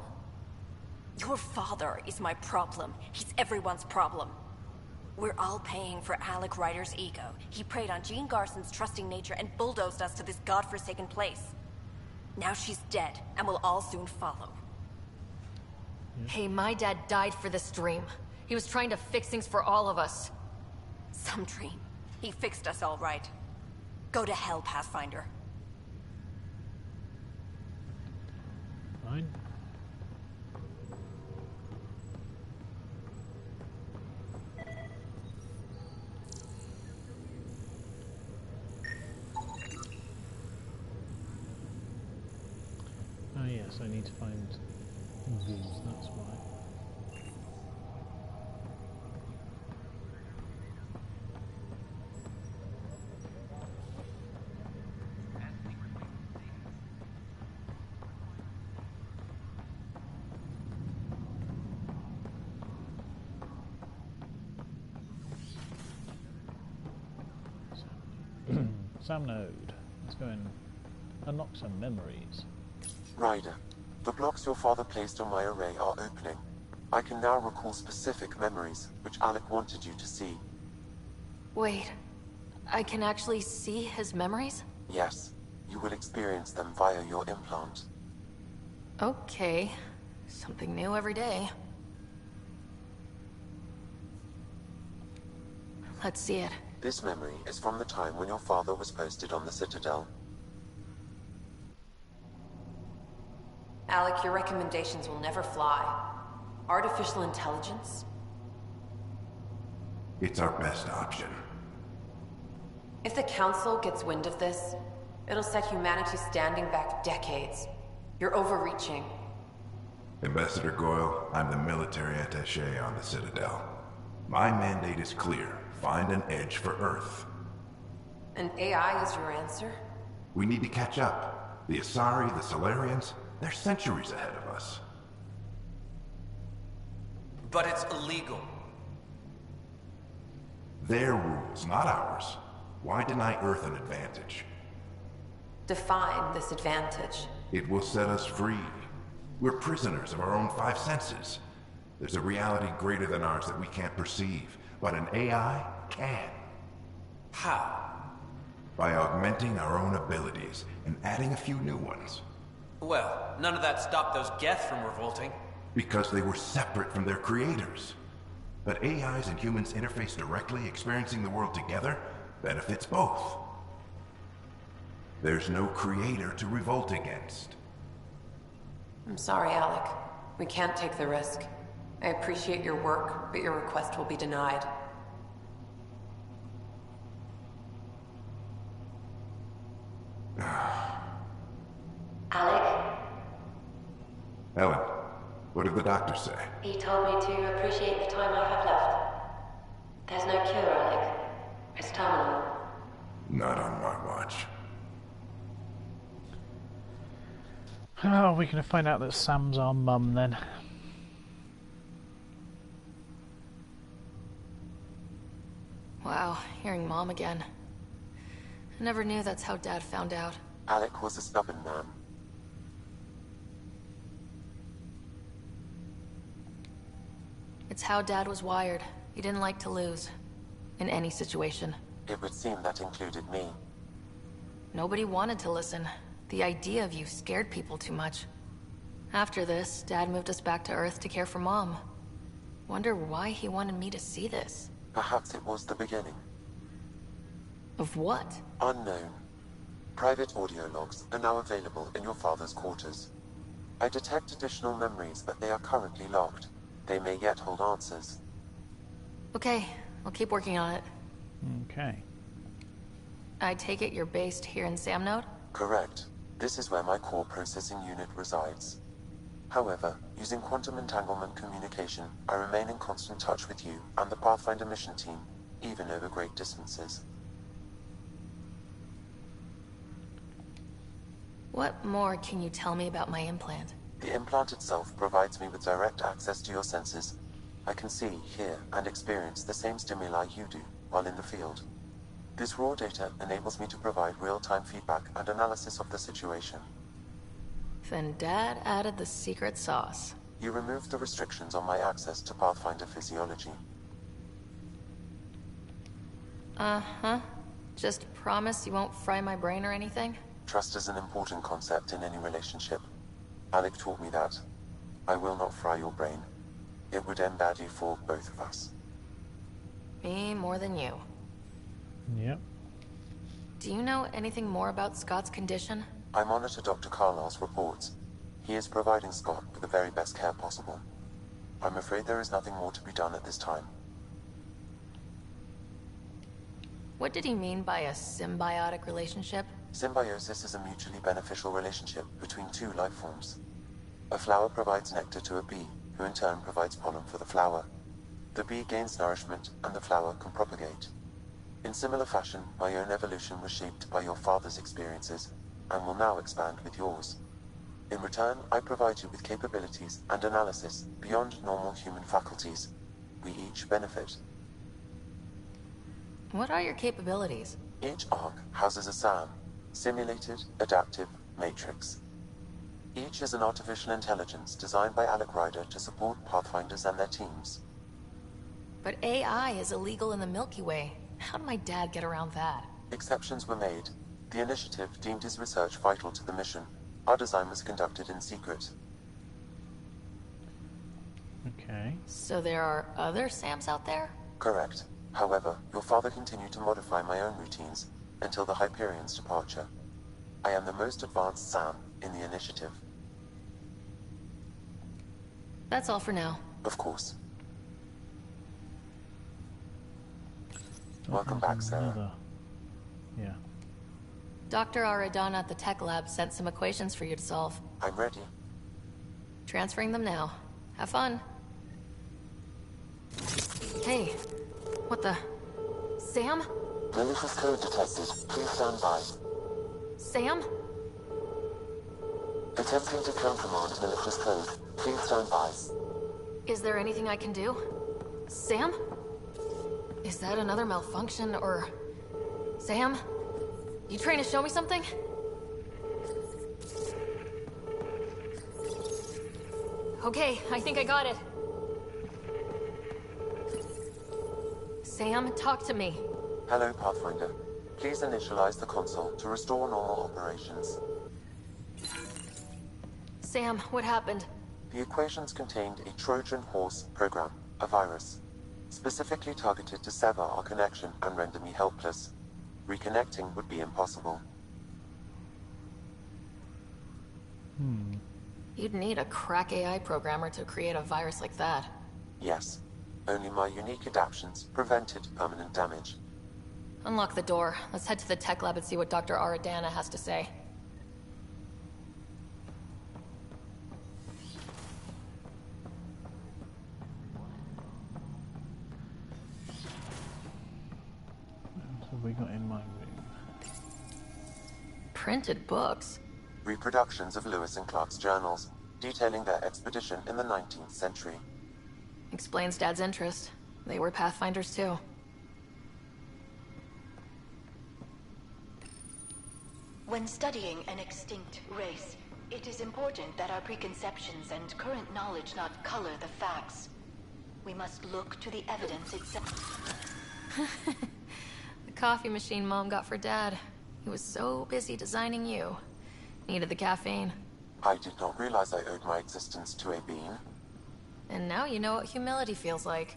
Your father is my problem. He's everyone's problem. We're all paying for Alec Ryder's ego. He preyed on Jean Garson's trusting nature and bulldozed us to this godforsaken place. Now she's dead, and we'll all soon follow. Hey, my dad died for this dream. He was trying to fix things for all of us. Some dream. He fixed us all right. Go to hell, Pathfinder. Fine. Oh yes, I need to find these, that's why. Sam Node. Let's go and unlock some memories. Ryder, the blocks your father placed on my array are opening. I can now recall specific memories, which Alec wanted you to see. Wait, I can actually see his memories? Yes, you will experience them via your implant. Okay, something new every day. Let's see it. This memory is from the time when your father was posted on the Citadel. Alec, your recommendations will never fly. Artificial intelligence? It's our best option. If the Council gets wind of this, it'll set humanity standing back decades. You're overreaching. Ambassador Goyle, I'm the military attaché on the Citadel. My mandate is clear. Find an edge for Earth. And AI is your answer? We need to catch up. The Asari, the Solarians, they're centuries ahead of us. But it's illegal. Their rules, not ours. Why deny Earth an advantage? Define this advantage. It will set us free. We're prisoners of our own five senses. There's a reality greater than ours that we can't perceive, but an AI can. How? By augmenting our own abilities and adding a few new ones. Well, none of that stopped those Geth from revolting. Because they were separate from their creators. But AIs and humans interface directly, experiencing the world together, benefits both. There's no creator to revolt against. I'm sorry, Alec. We can't take the risk. I appreciate your work, but your request will be denied. Alec? Ellen, what did the doctor say? He told me to appreciate the time I have left. There's no cure, Alec. It's terminal. Not on my watch. Oh, we're going to find out that Sam's our mum then. Wow, hearing Mom again. I never knew that's how Dad found out. Alec was a stubborn man. It's how Dad was wired. He didn't like to lose. In any situation. It would seem that included me. Nobody wanted to listen. The idea of you scared people too much. After this, Dad moved us back to Earth to care for Mom. Wonder why he wanted me to see this. Perhaps it was the beginning. Of what? Unknown. Private audio logs are now available in your father's quarters. I detect additional memories, but they are currently locked. They may yet hold answers. Okay, I'll keep working on it. Okay. I take it you're based here in Samnode? Correct. This is where my core processing unit resides. However, using quantum entanglement communication, I remain in constant touch with you and the Pathfinder mission team, even over great distances. What more can you tell me about my implant? The implant itself provides me with direct access to your senses. I can see, hear, and experience the same stimuli you do while in the field. This raw data enables me to provide real-time feedback and analysis of the situation. Then Dad added the secret sauce. You removed the restrictions on my access to Pathfinder physiology. Uh-huh. Just promise you won't fry my brain or anything? Trust is an important concept in any relationship. Alec taught me that. I will not fry your brain. It would end badly for both of us. Me more than you. Yep. Do you know anything more about Scott's condition? I monitor Dr. Carlisle's reports. He is providing Scott with the very best care possible. I'm afraid there is nothing more to be done at this time. What did he mean by a symbiotic relationship? Symbiosis is a mutually beneficial relationship between two life forms. A flower provides nectar to a bee, who in turn provides pollen for the flower. The bee gains nourishment, and the flower can propagate. In similar fashion, my own evolution was shaped by your father's experiences, and will now expand with yours. In return, I provide you with capabilities and analysis beyond normal human faculties. We each benefit. What are your capabilities? Each arc houses a SAM, Simulated Adaptive Matrix. Each is an artificial intelligence designed by Alec Ryder to support Pathfinders and their teams. But AI is illegal in the Milky Way. How did my dad get around that? Exceptions were made. The initiative deemed his research vital to the mission. Our design was conducted in secret. Okay. So there are other SAMs out there? Correct. However, your father continued to modify my own routines until the Hyperion's departure. I am the most advanced SAM in the initiative. That's all for now. Of course. Welcome back, Sarah. Yeah. Dr. Aradana at the tech lab sent some equations for you to solve. I'm ready. Transferring them now. Have fun. Hey, what the... Sam? Malicious code detected. Please stand by. Sam? Attempting to countermand malicious code. Please stand by. Is there anything I can do? Sam? Is that another malfunction, or... Sam? You trying to show me something? Okay, I think I got it. Sam, talk to me. Hello, Pathfinder. Please initialize the console to restore normal operations. Sam, what happened? The equations contained a Trojan horse program, a virus, specifically targeted to sever our connection and render me helpless. Reconnecting would be impossible. You'd need a crack AI programmer to create a virus like that. Yes. Only my unique adaptions prevented permanent damage. Unlock the door. Let's head to the tech lab and see what Dr. Aradana has to say. What have we got in my room? Printed books? Reproductions of Lewis and Clark's journals, detailing their expedition in the 19th century. Explains Dad's interest. They were Pathfinders too. When studying an extinct race, it is important that our preconceptions and current knowledge not color the facts. We must look to the evidence itself. The coffee machine Mom got for Dad. He was so busy designing you. Needed the caffeine. I did not realize I owed my existence to a bean. And now you know what humility feels like.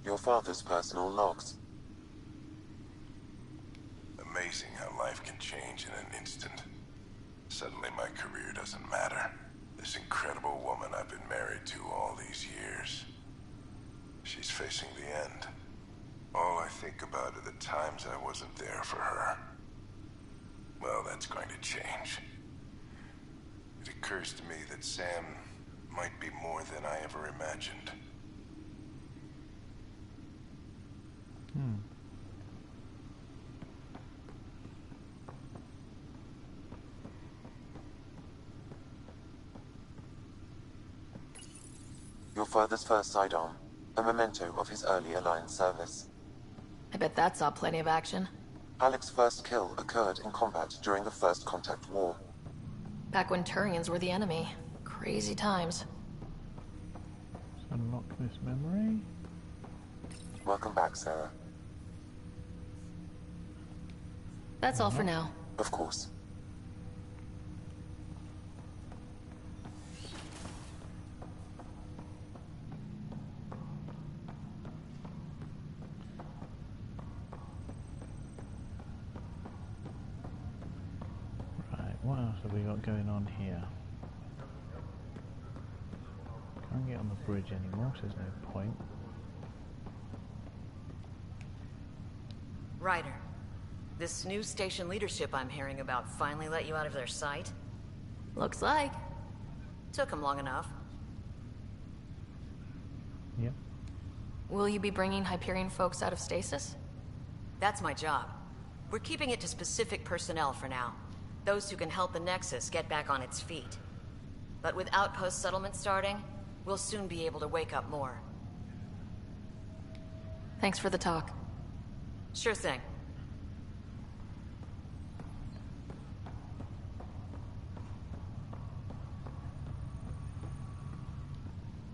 Your father's personal logs. Amazing how life can change in an instant. Suddenly my career doesn't matter. This incredible woman I've been married to all these years. She's facing the end. All I think about are the times I wasn't there for her. Well, that's going to change. It occurs to me that Sam might be more than I ever imagined. Your father's first sidearm, a memento of his early Alliance service. I bet that saw plenty of action. Alec's first kill occurred in combat during the First Contact War. Back when Turians were the enemy. Crazy times. Unlock this memory. Welcome back, Sarah. That's all for now. Of course. What else have we got going on here? Can't get on the bridge anymore, so there's no point. Ryder, this new station leadership I'm hearing about finally let you out of their sight? Looks like. Took them long enough. Yep. Will you be bringing Hyperion folks out of stasis? That's my job. We're keeping it to specific personnel for now. Those who can help the Nexus get back on its feet. But with outpost settlement starting, we'll soon be able to wake up more. Thanks for the talk. Sure thing.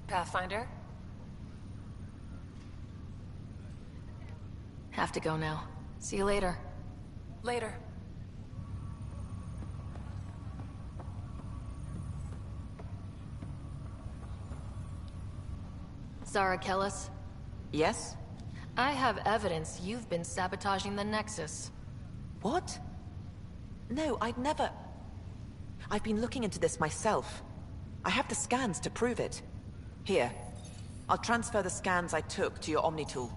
Pathfinder? Have to go now. See you later. Later. Zara Kellis? Yes? I have evidence you've been sabotaging the Nexus. What? No, I'd never... I've been looking into this myself. I have the scans to prove it. Here. I'll transfer the scans I took to your Omni tool.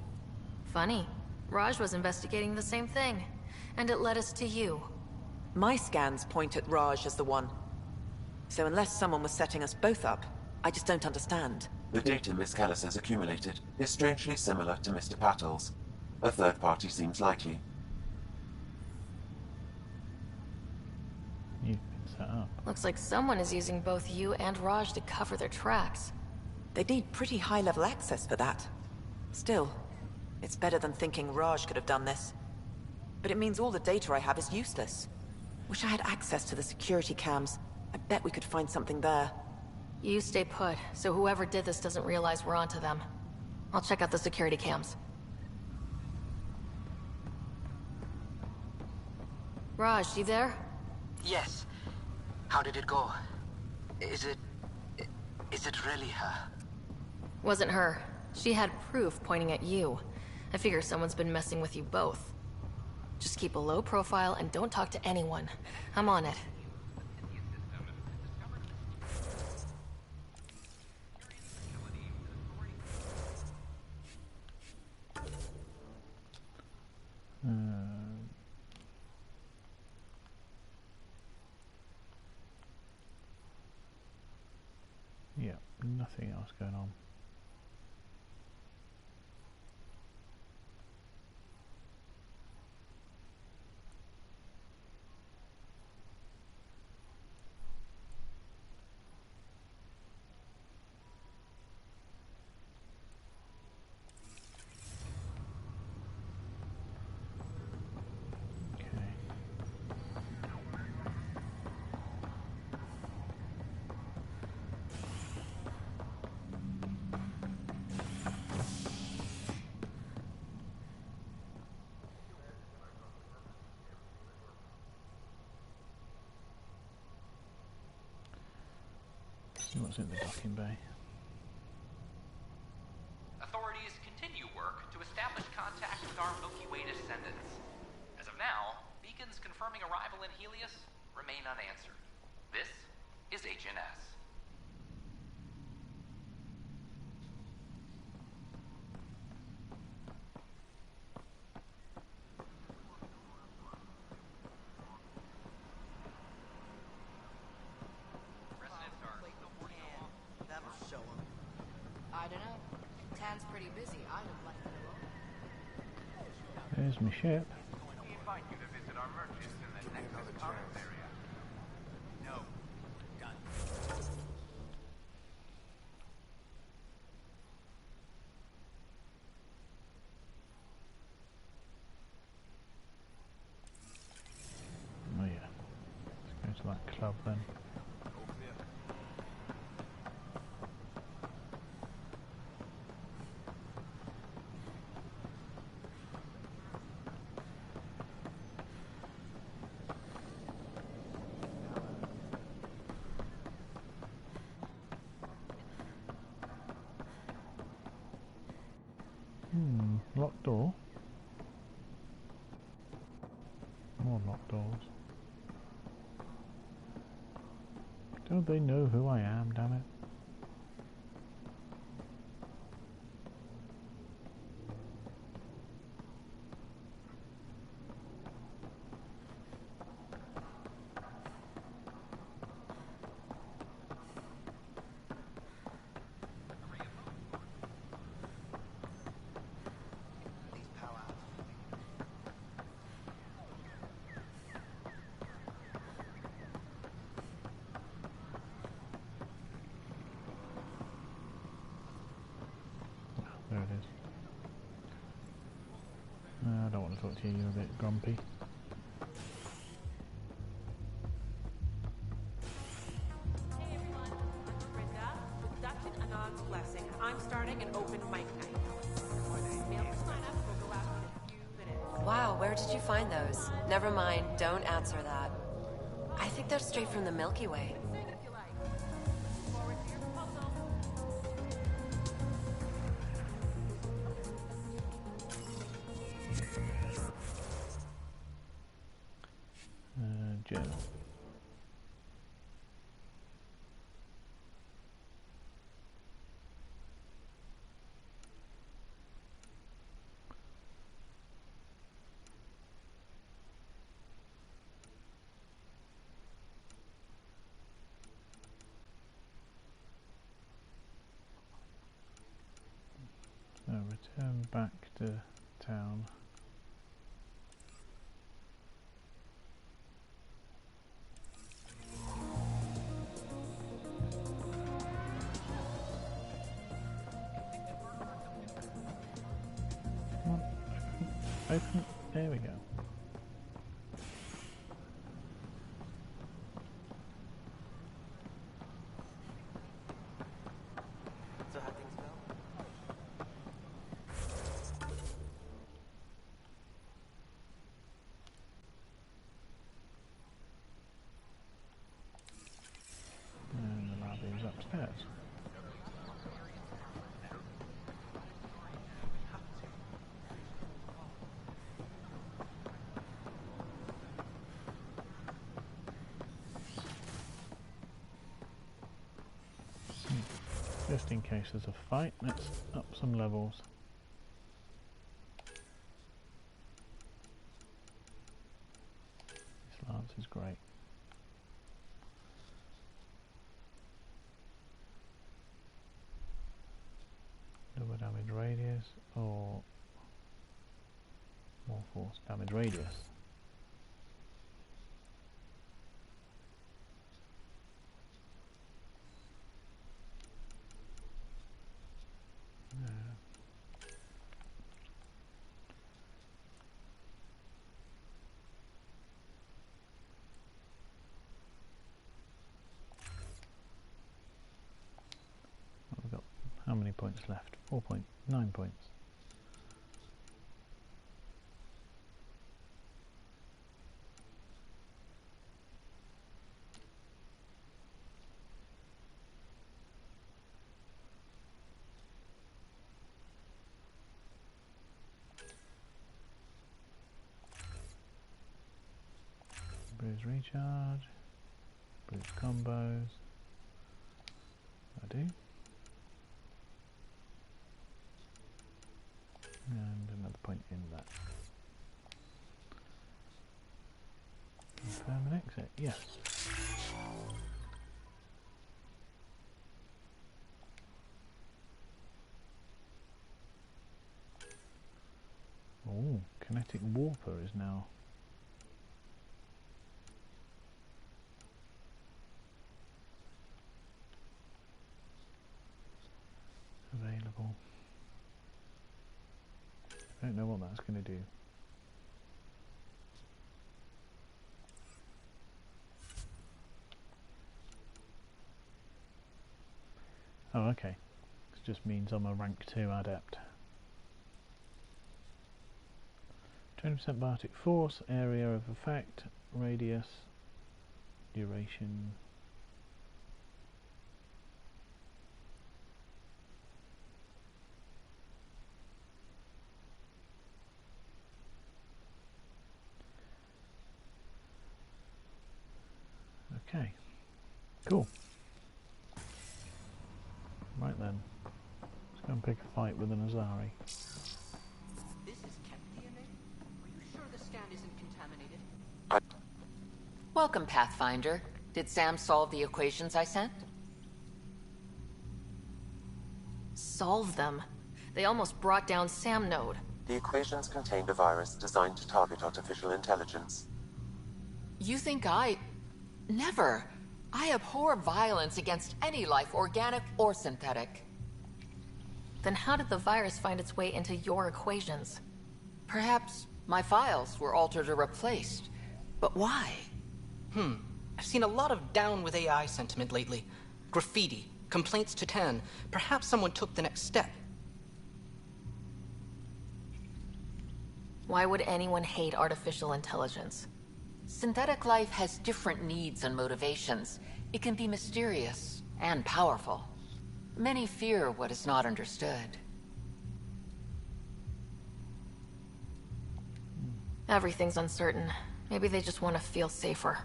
Funny. Raj was investigating the same thing, and it led us to you. My scans point at Raj as the one. So unless someone was setting us both up, I just don't understand. The data Miss Callis has accumulated is strangely similar to Mr. Patel's. A third party seems likely. You've been set up. Looks like someone is using both you and Raj to cover their tracks. They need pretty high-level access for that. Still, it's better than thinking Raj could have done this. But it means all the data I have is useless. Wish I had access to the security cams. I bet we could find something there. You stay put, so whoever did this doesn't realize we're onto them. I'll check out the security cams. Raj, you there? Yes. How did it go? Is it really her? Wasn't her. She had proof pointing at you. I figure someone's been messing with you both. Just keep a low profile and don't talk to anyone. I'm on it. Yeah, nothing else going on. See what's in the docking bay. Authorities continue work to establish contact with our Milky Way descendants. As of now, beacons confirming arrival in Helios remain unanswered. This is HNS. I don't know. Tan's pretty busy. I'd have left it alone. There's my ship. We invite you to visit our merchants in the Nexus Commerce area. No. Done. Oh yeah. Let's go to that club then. Locked door. More locked doors. Don't they know who I am, damn it? There it is. I don't want to talk to you, you're a bit grumpy. Hey everyone, I'm Brenda with Dutch and Anand's blessing. I'm starting an open mic night. Mail for sign-up will go out in a few minutes. Wow, where did you find those? Never mind, don't answer that. I think they're straight from the Milky Way. Journal. So return back to town. Open. There we go. So how things go? And the lobby is upstairs. Just in case there's a fight, let's up some levels. This lance is great. Lower damage radius or more force damage radius. We've got how many points left? 4.9 points. Boost recharge. Boost combos. I do. And another point in that. Confirm an exit, yes. Oh, kinetic warper is now available. I don't know what that's going to do. Oh, okay. This just means I'm a rank 2 adept. 20% biotic force, area of effect, radius, duration. Okay, cool. Right then, let's go and pick a fight with an Azari. This is kept DNA? Are you sure the scan isn't contaminated? Welcome, Pathfinder. Did Sam solve the equations I sent? Solve them? They almost brought down Sam Node. The equations contained a virus designed to target artificial intelligence. You think Never. I abhor violence against any life, organic or synthetic. Then how did the virus find its way into your equations? Perhaps my files were altered or replaced. But why? I've seen a lot of down with AI sentiment lately. Graffiti, complaints to 10. Perhaps someone took the next step. Why would anyone hate artificial intelligence? Synthetic life has different needs and motivations. It can be mysterious and powerful. Many fear what is not understood. Everything's uncertain. Maybe they just want to feel safer.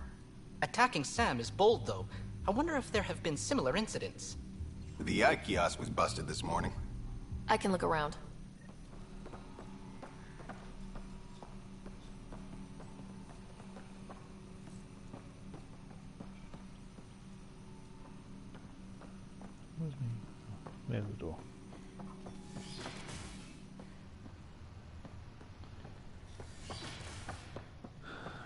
Attacking Sam is bold, though. I wonder if there have been similar incidents. The VI kiosk was busted this morning. I can look around. Where's me? Oh, there's the door.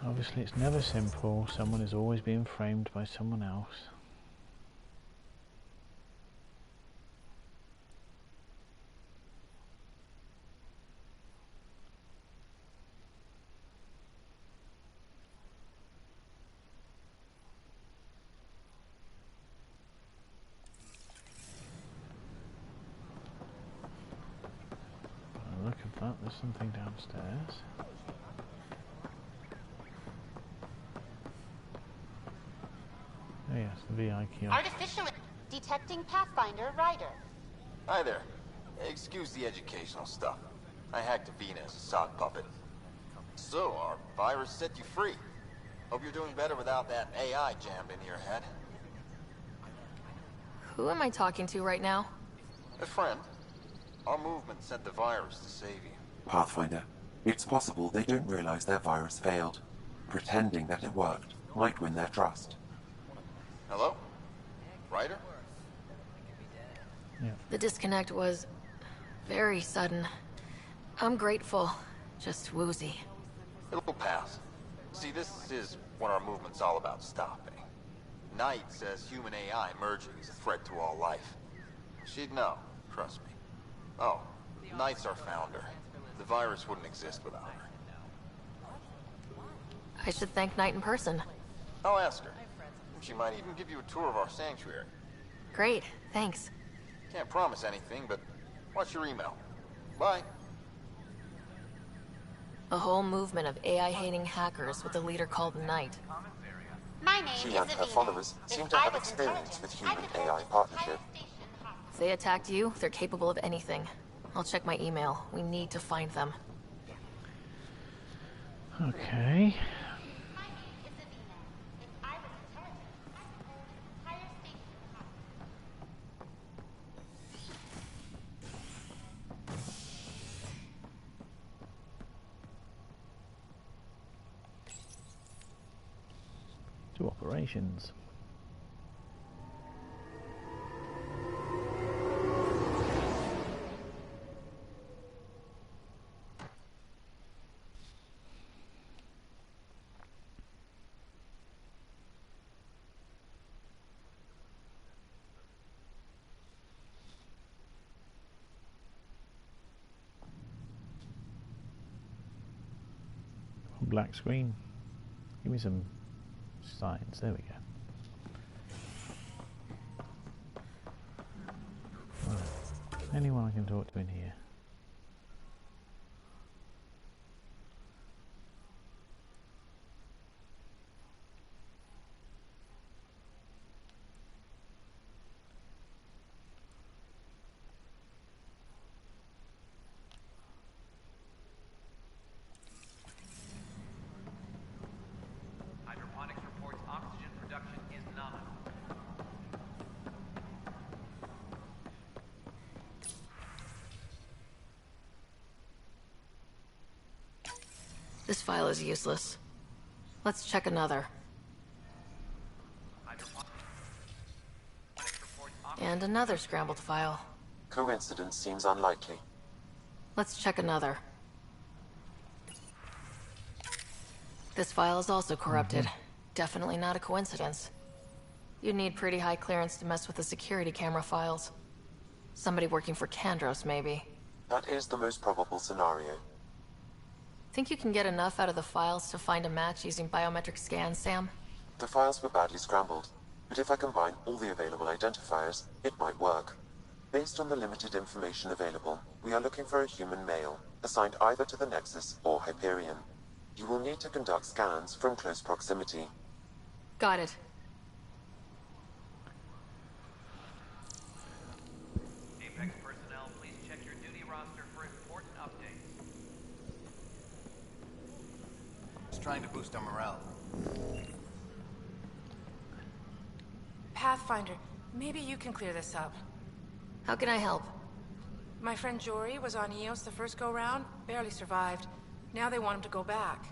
Obviously it's never simple. Someone is always being framed by someone else. Look at that, there's something downstairs. Oh yes, the VI kiosk. Artificial detecting Pathfinder Rider. Hi there. Excuse the educational stuff. I hacked Avina as a sock puppet. So, our virus set you free. Hope you're doing better without that AI jammed into your head. Who am I talking to right now? A friend. Our movement sent the virus to save you. Pathfinder, it's possible they don't realize their virus failed. Pretending that it worked might win their trust. Hello? Ryder? Yeah. The disconnect was very sudden. I'm grateful, just woozy. It'll pass. See, this is what our movement's all about stopping. Knight says human AI merging is a threat to all life. She'd know, trust me. Oh, Knight's our founder. The virus wouldn't exist without her. I should thank Knight in person. I'll ask her. She might even give you a tour of our sanctuary. Great, thanks. Can't promise anything, but watch your email. Bye. A whole movement of AI-hating hackers with a leader called Knight. My name She is and her Avina. followers seem to have experience with human-AI partnership. If they attacked you, they're capable of anything. I'll check my email. We need to find them. Okay. to operations. Black screen. Give me some signs. There we go. Right. Anyone I can talk to in here? Hydroponics reports oxygen production is nominal. This file is useless. Let's check another. And another scrambled file. Coincidence seems unlikely. Let's check another. This file is also corrupted. Definitely not a coincidence. You'd need pretty high clearance to mess with the security camera files. Somebody working for Kandros, maybe. That is the most probable scenario. Think you can get enough out of the files to find a match using biometric scans, Sam? The files were badly scrambled, but if I combine all the available identifiers, it might work. Based on the limited information available, we are looking for a human male, assigned either to the Nexus or Hyperion. You will need to conduct scans from close proximity. Got it. Apex personnel, please check your duty roster for important updates. Just trying to boost our morale. Pathfinder, maybe you can clear this up. How can I help? My friend Jory was on EOS the first go-round, barely survived. Now they want him to go back.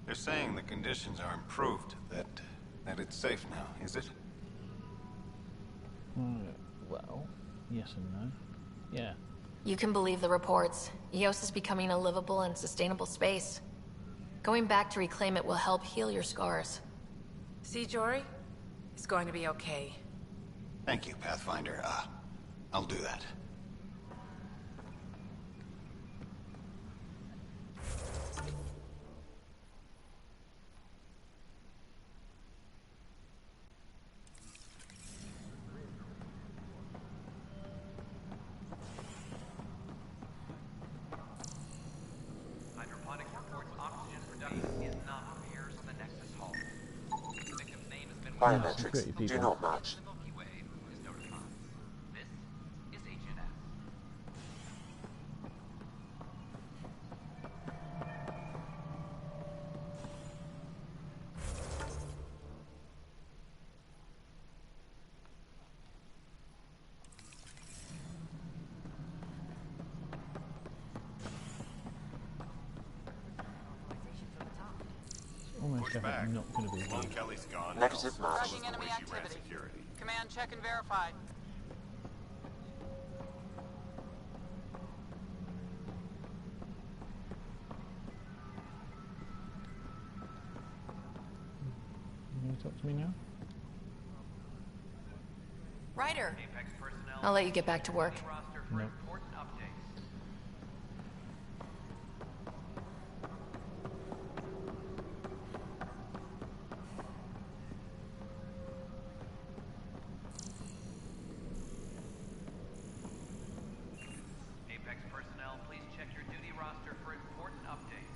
They're saying the conditions are improved, that it's safe now, is it? Well, yes and no. Yeah. You can believe the reports. EOS is becoming a livable and sustainable space. Going back to reclaim it will help heal your scars. See, Jory? It's going to be okay. Thank you, Pathfinder. I'll do that. Hydroponics reports oxygen production is nominal. Appears on the Nexus hull. The victim's name has been Biometrics do not match. The Milky Way is notified. This is Agent F. Almost definitely not going to be Well, me. Kelly's gone. Negative match. Tracking enemy activity. Command check and verified. You going to talk to me now? Ryder! Apex personnel, I'll let you get back to work. roster for Nope. important updates. Apex personnel, please check your duty roster for important updates.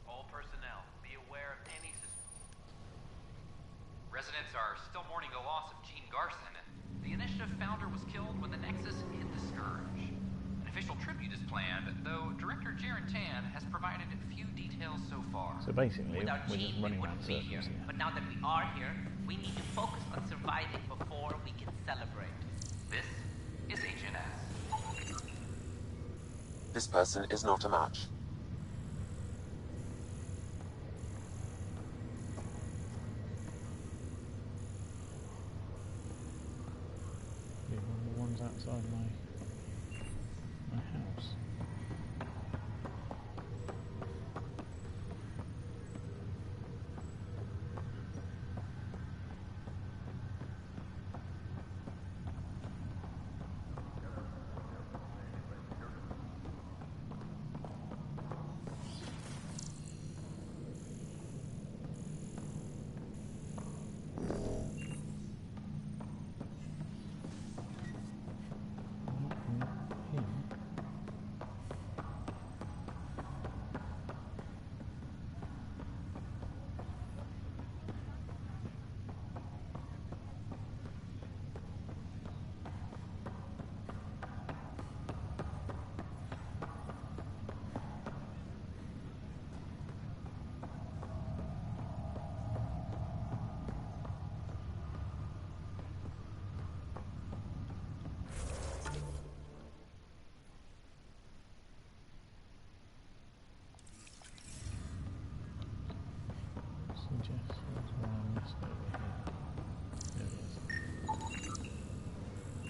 All personnel, be aware of any Residents are still mourning the loss of Gene Garson. The Initiative founder was killed when the Nexus hit the Scourge. An official tribute is planned, though Director Jaren Tan has provided few details so far. So basically, Without we're just Jean, running we around wouldn't be circles here. here. But now that we are here, we need to focus on surviving before we can celebrate. This is Agent S. This person is not a match. One of the ones outside my house.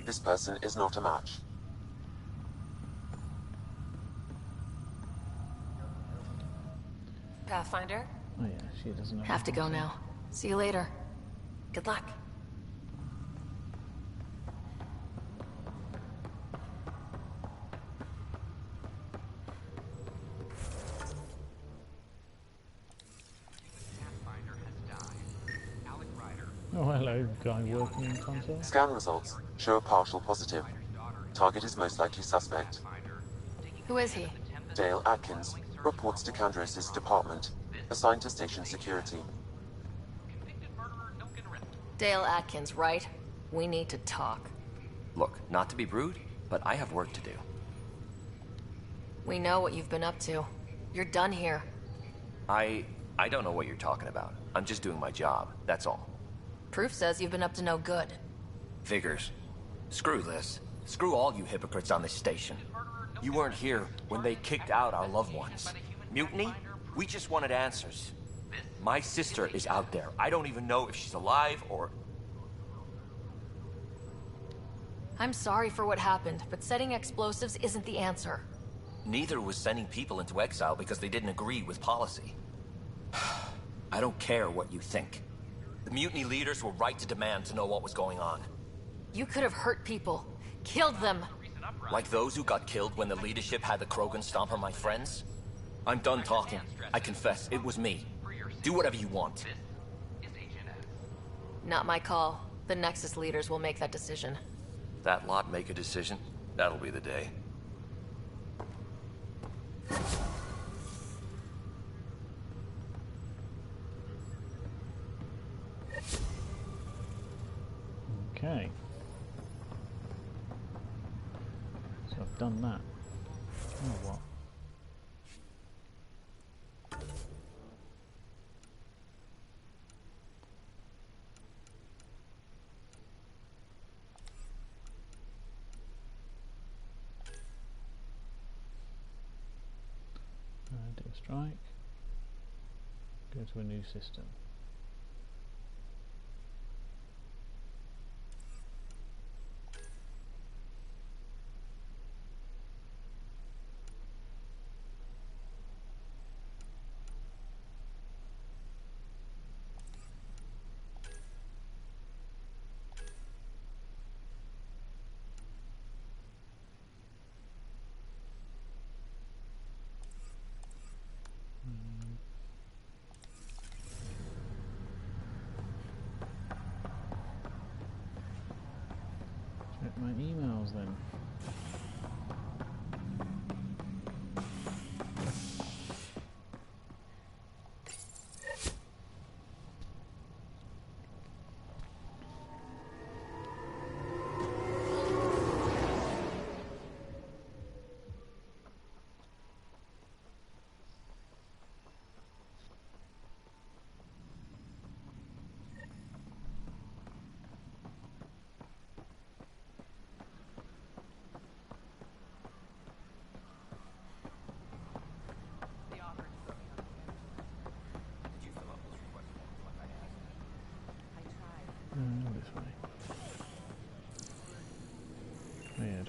This person is not a match. Pathfinder? Oh yeah, she doesn't Have to go now. See you later. Good luck. Oh, hello, guy working in console. Scan results show a partial positive. Target is most likely suspect. Who is he? Dale Atkins reports to Candros' department, assigned to station security. Dale Atkins, right? We need to talk. Look, not to be rude, but I have work to do. We know what you've been up to. You're done here. I don't know what you're talking about. I'm just doing my job, that's all. Proof says you've been up to no good. Figures. Screw this. Screw all you hypocrites on this station. You weren't here when they kicked out our loved ones. Mutiny? We just wanted answers. My sister is out there. I don't even know if she's alive or... I'm sorry for what happened, but setting explosives isn't the answer. Neither was sending people into exile because they didn't agree with policy. I don't care what you think. The mutiny leaders were right to demand to know what was going on. You could have hurt people. Killed them. Like those who got killed when the leadership had the Krogan stomp on my friends? I'm done talking. I confess, it was me. Do whatever you want. Not my call. The Nexus leaders will make that decision. That lot make a decision? That'll be the day. Okay. So I've done that. Oh, what? Do a strike. Go to a new system.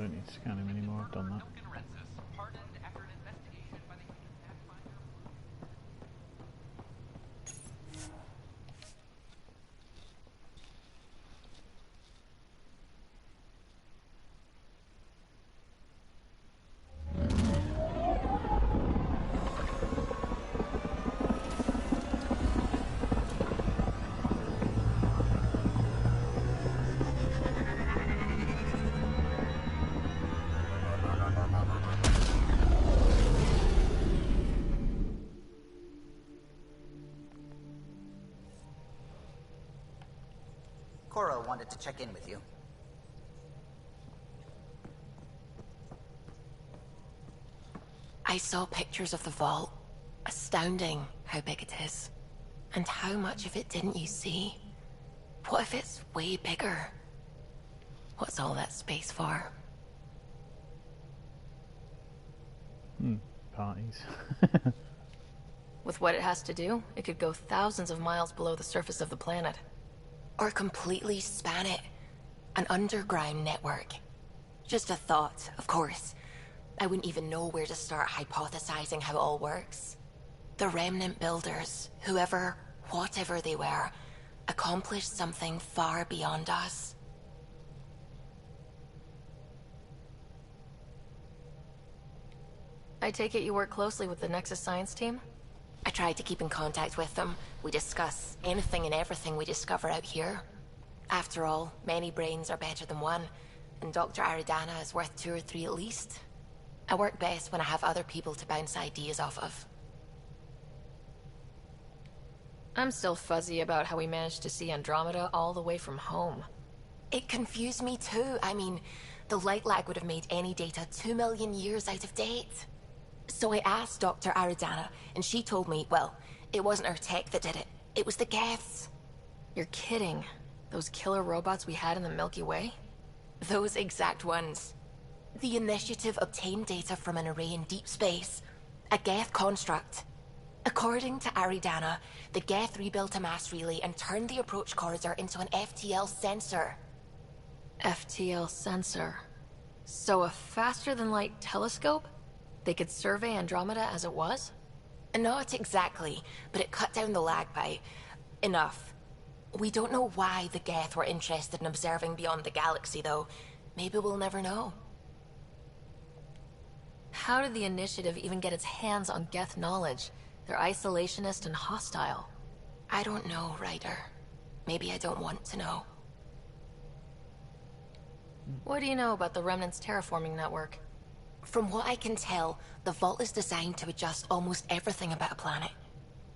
don't need to scan him anymore, I've done that. Cora wanted to check in with you. I saw pictures of the vault. Astounding how big it is. And how much of it didn't you see? What if it's way bigger? What's all that space for? Parties. With what it has to do, it could go thousands of miles below the surface of the planet. Or completely span it. An underground network. Just a thought, of course. I wouldn't even know where to start hypothesizing how it all works. The remnant builders, whoever, whatever they were, accomplished something far beyond us. I take it you work closely with the Nexus science team? I try to keep in contact with them. We discuss anything and everything we discover out here. After all, many brains are better than one, and Dr. Aridana is worth 2 or 3 at least. I work best when I have other people to bounce ideas off of. I'm still fuzzy about how we managed to see Andromeda all the way from home. It confused me too. I mean, the light lag would have made any data 2 million years out of date. So I asked Dr. Aridana, and she told me, well, it wasn't her tech that did it. It was the Geths. You're kidding. Those killer robots we had in the Milky Way? Those exact ones. The Initiative obtained data from an array in deep space. A Geth construct. According to Aridana, the Geth rebuilt a mass relay and turned the approach corridor into an FTL sensor. FTL sensor. So a faster-than-light telescope? They could survey Andromeda as it was? Not exactly, but it cut down the lag by enough. We don't know why the Geth were interested in observing beyond the galaxy, though. Maybe we'll never know. How did the Initiative even get its hands on Geth knowledge? They're isolationist and hostile. I don't know, Ryder. Maybe I don't want to know. What do you know about the Remnant's terraforming network? From what I can tell, the vault is designed to adjust almost everything about a planet.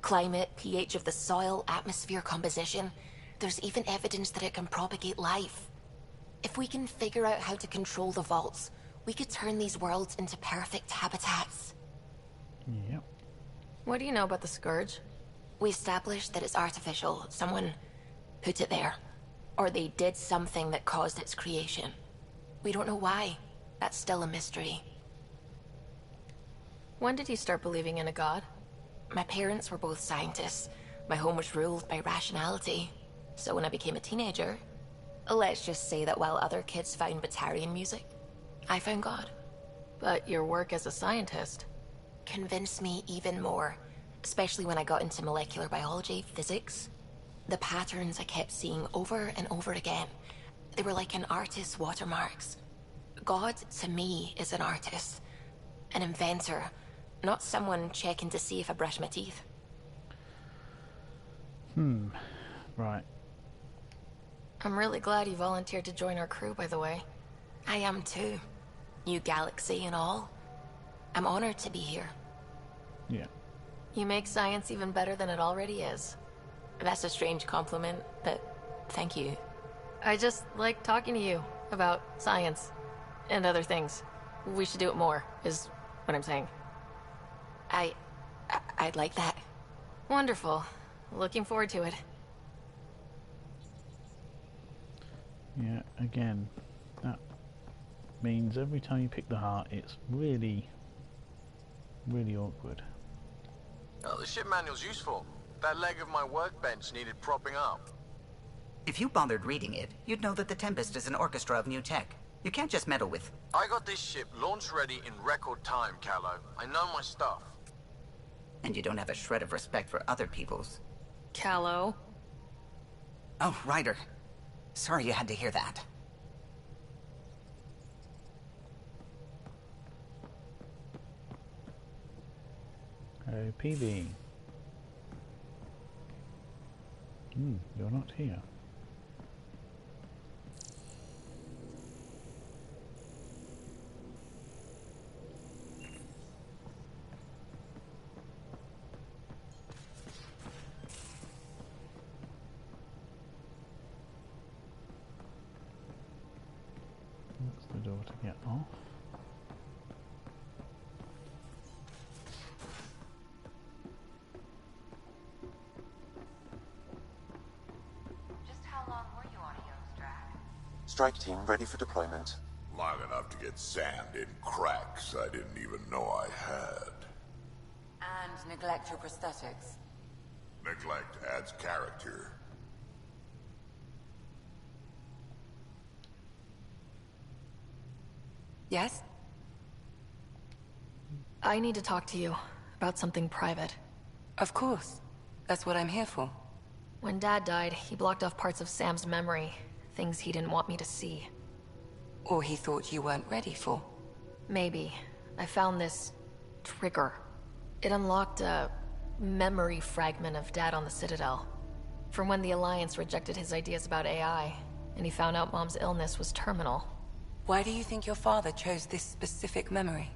Climate, pH of the soil, atmosphere composition. There's even evidence that it can propagate life. If we can figure out how to control the vaults, we could turn these worlds into perfect habitats. Yep. What do you know about the Scourge? We established that it's artificial. Someone put it there. Or they did something that caused its creation. We don't know why. That's still a mystery. When did you start believing in a god? My parents were both scientists. My home was ruled by rationality. So when I became a teenager, let's just say that while other kids found Batarian music, I found God. But your work as a scientist convinced me even more, especially when I got into molecular biology, physics. The patterns I kept seeing over and over again, they were like an artist's watermarks. God, to me, is an artist. An inventor. Not someone checking to see if I brush my teeth. Right. I'm really glad you volunteered to join our crew, by the way. I am too. New galaxy and all. I'm honored to be here. Yeah. You make science even better than it already is. That's a strange compliment, but thank you. I just like talking to you about science and other things. We should do it more, is what I'm saying. I'd like that. Wonderful. Looking forward to it. Yeah, again, that means every time you pick the heart, it's really, really awkward. Oh, the ship manual's useful. That leg of my workbench needed propping up. If you bothered reading it, you'd know that the Tempest is an orchestra of new tech. You can't just meddle with... I got this ship launch ready in record time, Callow. I know my stuff. And you don't have a shred of respect for other people's. Callow. Oh, Ryder. Sorry you had to hear that. Oh, PB. You're not here. That's the door to get off. Just how long were you on Eos, Drac? Strike team ready for deployment. Long enough to get sand in cracks I didn't even know I had. And neglect your prosthetics. Neglect adds character. Yes? I need to talk to you about something private. Of course. That's what I'm here for. When Dad died, he blocked off parts of Sam's memory, things he didn't want me to see. Or he thought you weren't ready for. Maybe. I found this trigger. It unlocked a memory fragment of Dad on the Citadel. From when the Alliance rejected his ideas about AI, and he found out Mom's illness was terminal. Why do you think your father chose this specific memory?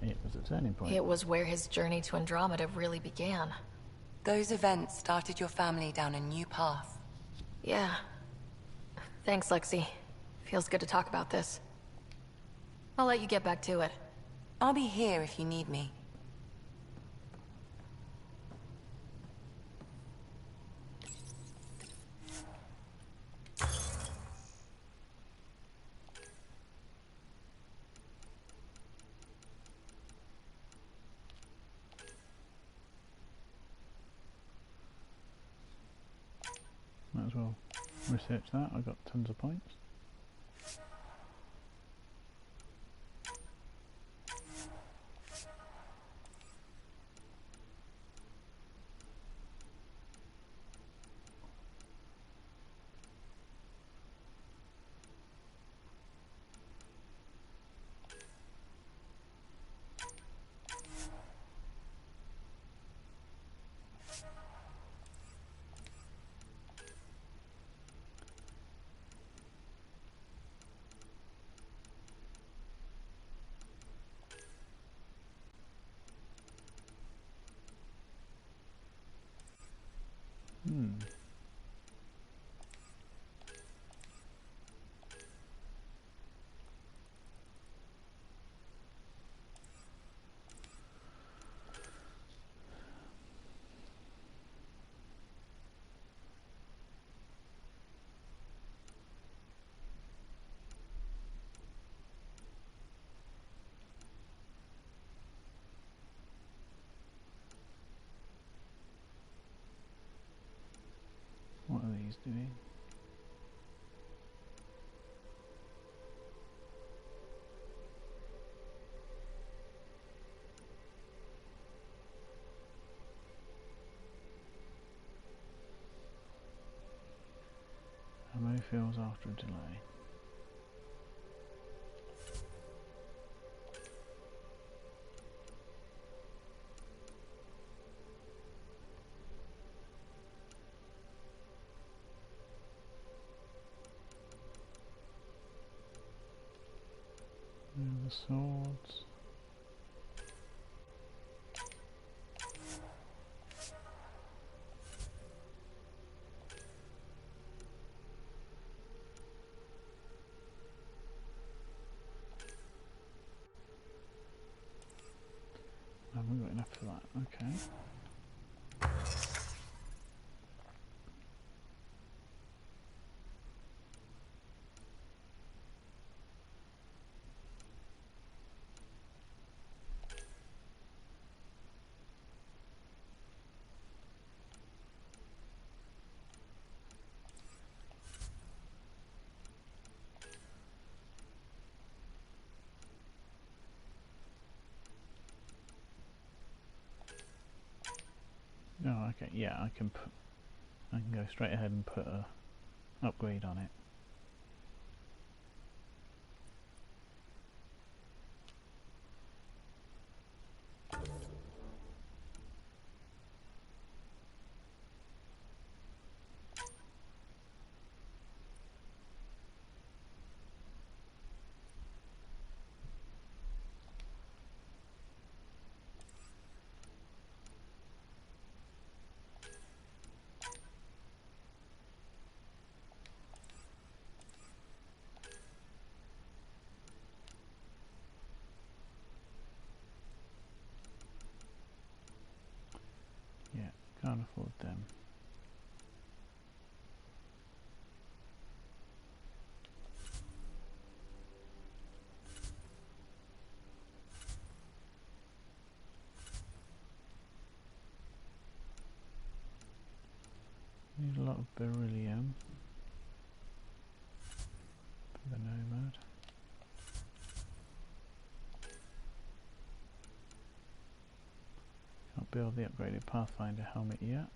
It was a turning point. It was where his journey to Andromeda really began. Those events started your family down a new path. Yeah. Thanks, Lexi. Feels good to talk about this. I'll let you get back to it. I'll be here if you need me. Might as well research that. I got tons of points. What are these doing? Ammo fills after a delay. And the swords. I haven't got enough for that, okay. Oh, okay. Yeah, I can go straight ahead and put a upgrade on it. Yeah, can't afford them. Need a lot of beryllium for the Nomad. Can't build the upgraded Pathfinder helmet yet.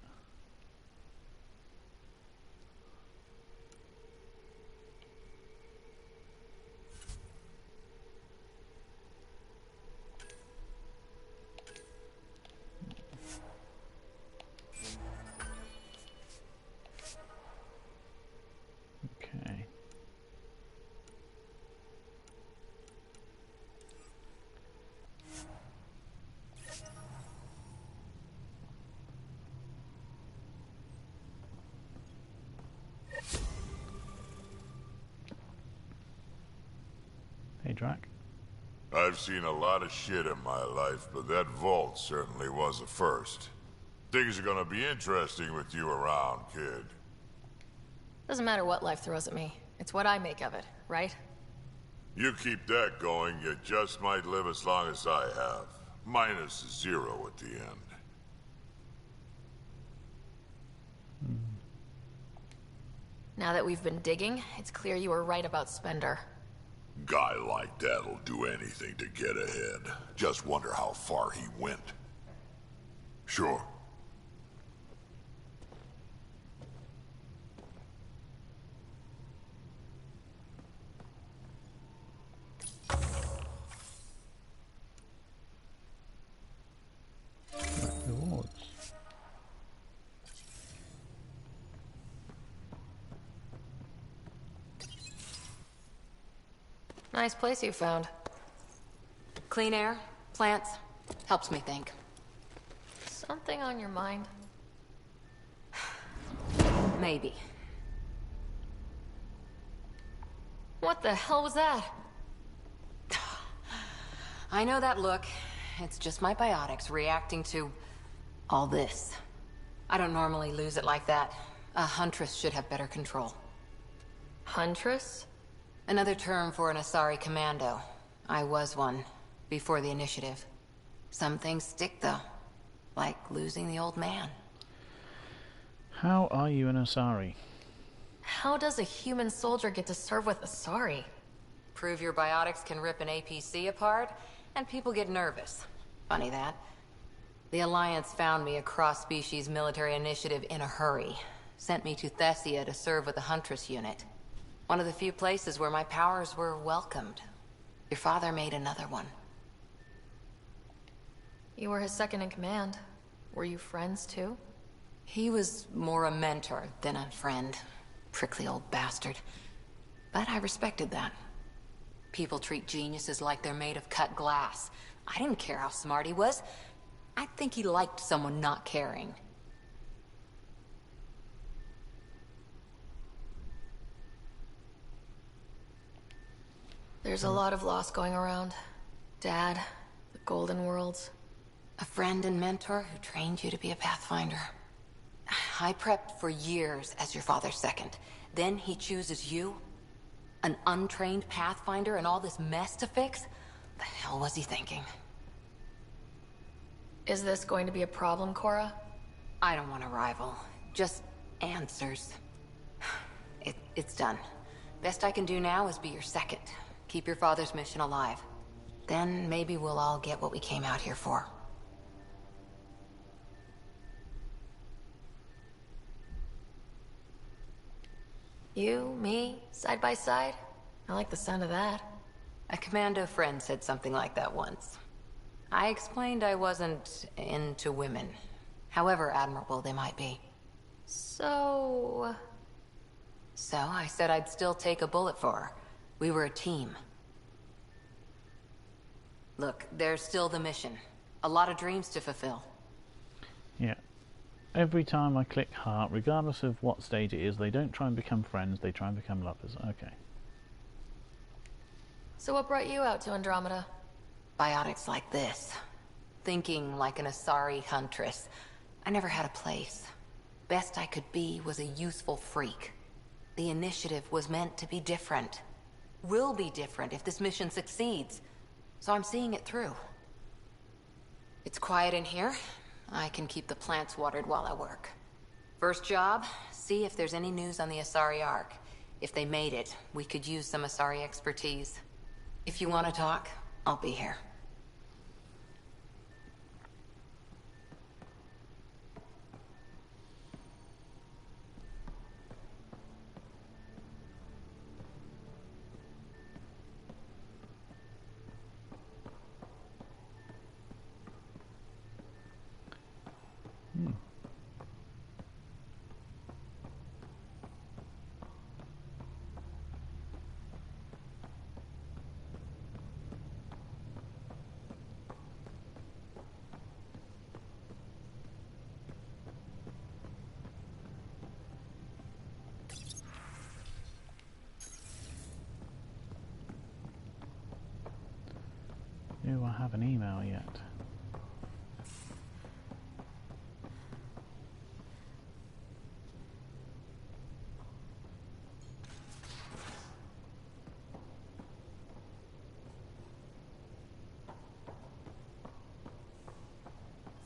Okay. Hey, Drac. I've seen a lot of shit in my life, but that vault certainly was a first. Things are gonna be interesting with you around, kid. Doesn't matter what life throws at me. It's what I make of it, right? You keep that going, you just might live as long as I have. Minus 0 at the end. Now that we've been digging, it's clear you were right about Spender. Guy like that'll do anything to get ahead. Just wonder how far he went. Sure. Rewards. Nice place you found. Clean air, plants, helps me think. Something on your mind? Maybe. What the hell was that? I know that look. It's just my biotics reacting to all this. I don't normally lose it like that. A huntress should have better control. Huntress? Another term for an Asari commando. I was one, before the initiative. Some things stick, though. Like losing the old man. How are you an Asari? How does a human soldier get to serve with Asari? Prove your biotics can rip an APC apart, and people get nervous. Funny that. The Alliance found me a cross-species military initiative in a hurry. Sent me to Thessia to serve with the Huntress unit. One of the few places where my powers were welcomed. Your father made another one. You were his second in command. Were you friends, too? He was more a mentor than a friend. Prickly old bastard. But I respected that. People treat geniuses like they're made of cut glass. I didn't care how smart he was. I think he liked someone not caring. There's a lot of loss going around. Dad, the Golden Worlds. A friend and mentor who trained you to be a Pathfinder. I prepped for years as your father's second. Then he chooses you? An untrained Pathfinder and all this mess to fix? The hell was he thinking? Is this going to be a problem, Cora? I don't want a rival. Just answers. It's done. Best I can do now is be your second. Keep your father's mission alive. Then maybe we'll all get what we came out here for. You, me, side by side? I like the sound of that. A commando friend said something like that once. I explained I wasn't into women, however admirable they might be. So I said I'd still take a bullet for her. We were a team. Look, there's still the mission. A lot of dreams to fulfill. Yeah. Every time I click heart, regardless of what stage it is, they don't try and become friends, they try and become lovers. Okay. So what brought you out to Andromeda? Biotics like this. Thinking like an Asari huntress. I never had a place. Best I could be was a useful freak. The initiative was meant to be different. Will be different if this mission succeeds. So I'm seeing it through. It's quiet in here. I can keep the plants watered while I work. First job, see if there's any news on the Asari Ark. If they made it, we could use some Asari expertise. If you want to talk, I'll be here. Do I have an email yet?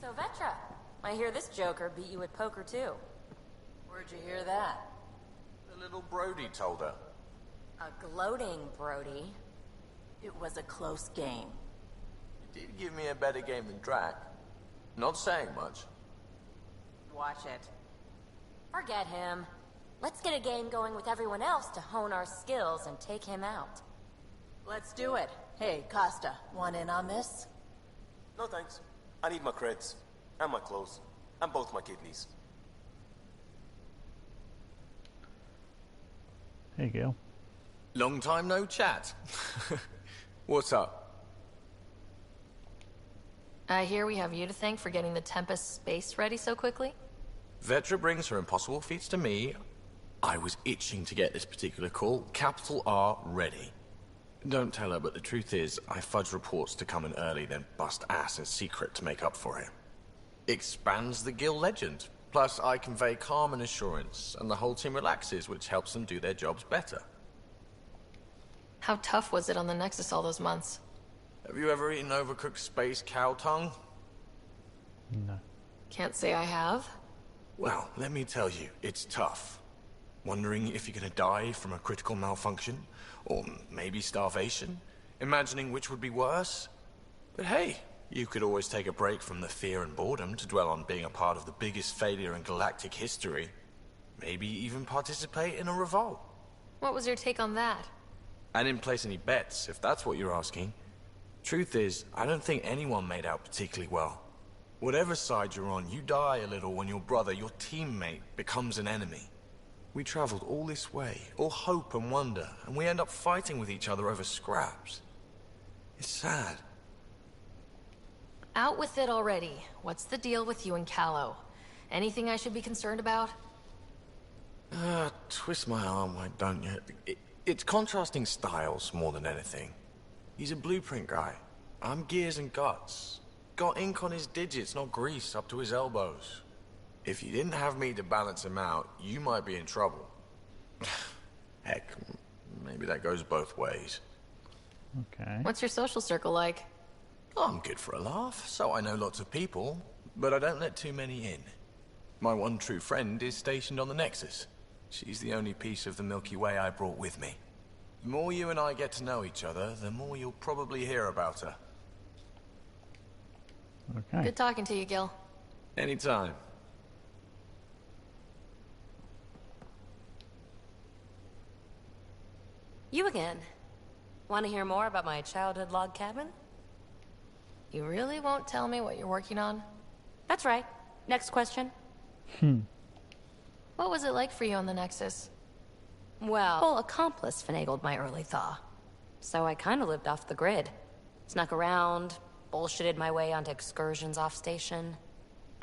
So Vetra, I hear this joker beat you at poker too. Where'd you hear that? The little Brody told her. A gloating Brody. It was a close game. He did give me a better game than Drac. Not saying much. Watch it. Forget him. Let's get a game going with everyone else to hone our skills and take him out. Let's do it. Hey, Costa, want in on this? No thanks. I need my creds. And my clothes. And both my kidneys. Here you go. Long time no chat. What's up? I hear we have you to thank for getting the Tempest space ready so quickly? Vetra brings her impossible feats to me. I was itching to get this particular call. Capital R ready. Don't tell her, but the truth is, I fudge reports to come in early, then bust ass in secret to make up for it. Expands the guild legend. Plus, I convey calm and assurance, and the whole team relaxes, which helps them do their jobs better. How tough was it on the Nexus all those months? Have you ever eaten overcooked space cow tongue? No. Can't say I have. Well, let me tell you, it's tough. Wondering if you're gonna die from a critical malfunction, or maybe starvation, imagining which would be worse. But hey, you could always take a break from the fear and boredom to dwell on being a part of the biggest failure in galactic history. Maybe even participate in a revolt. What was your take on that? I didn't place any bets, if that's what you're asking. Truth is, I don't think anyone made out particularly well. Whatever side you're on, you die a little when your brother, your teammate, becomes an enemy. We traveled all this way, all hope and wonder, and we end up fighting with each other over scraps. It's sad. Out with it already. What's the deal with you and Callow? Anything I should be concerned about? Twist my arm, why don't you? It's contrasting styles more than anything. He's a blueprint guy. I'm gears and guts. Got ink on his digits, not grease up to his elbows. If you didn't have me to balance him out, you might be in trouble. Heck, maybe that goes both ways. Okay. What's your social circle like? I'm good for a laugh, so I know lots of people, but I don't let too many in. My one true friend is stationed on the Nexus. She's the only piece of the Milky Way I brought with me. The more you and I get to know each other, the more you'll probably hear about her. Okay. Good talking to you, Gil. Anytime. You again. Want to hear more about my childhood log cabin? You really won't tell me what you're working on? That's right. Next question. What was it like for you on the Nexus? Well, accomplice finagled my early thaw. So I kind of lived off the grid. Snuck around, bullshitted my way onto excursions off station.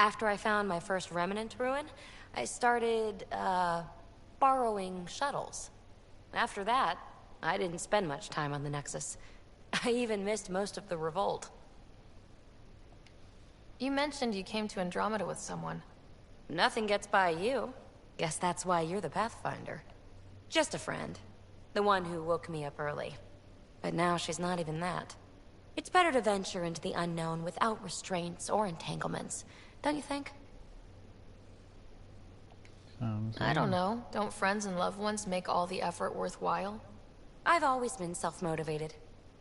After I found my first remnant ruin, I started, borrowing shuttles. After that, I didn't spend much time on the Nexus. I even missed most of the revolt. You mentioned you came to Andromeda with someone. Nothing gets by you. Guess that's why you're the Pathfinder. Just a friend. The one who woke me up early. But now she's not even that. It's better to venture into the unknown without restraints or entanglements, don't you think? I don't know. Don't friends and loved ones make all the effort worthwhile? I've always been self-motivated.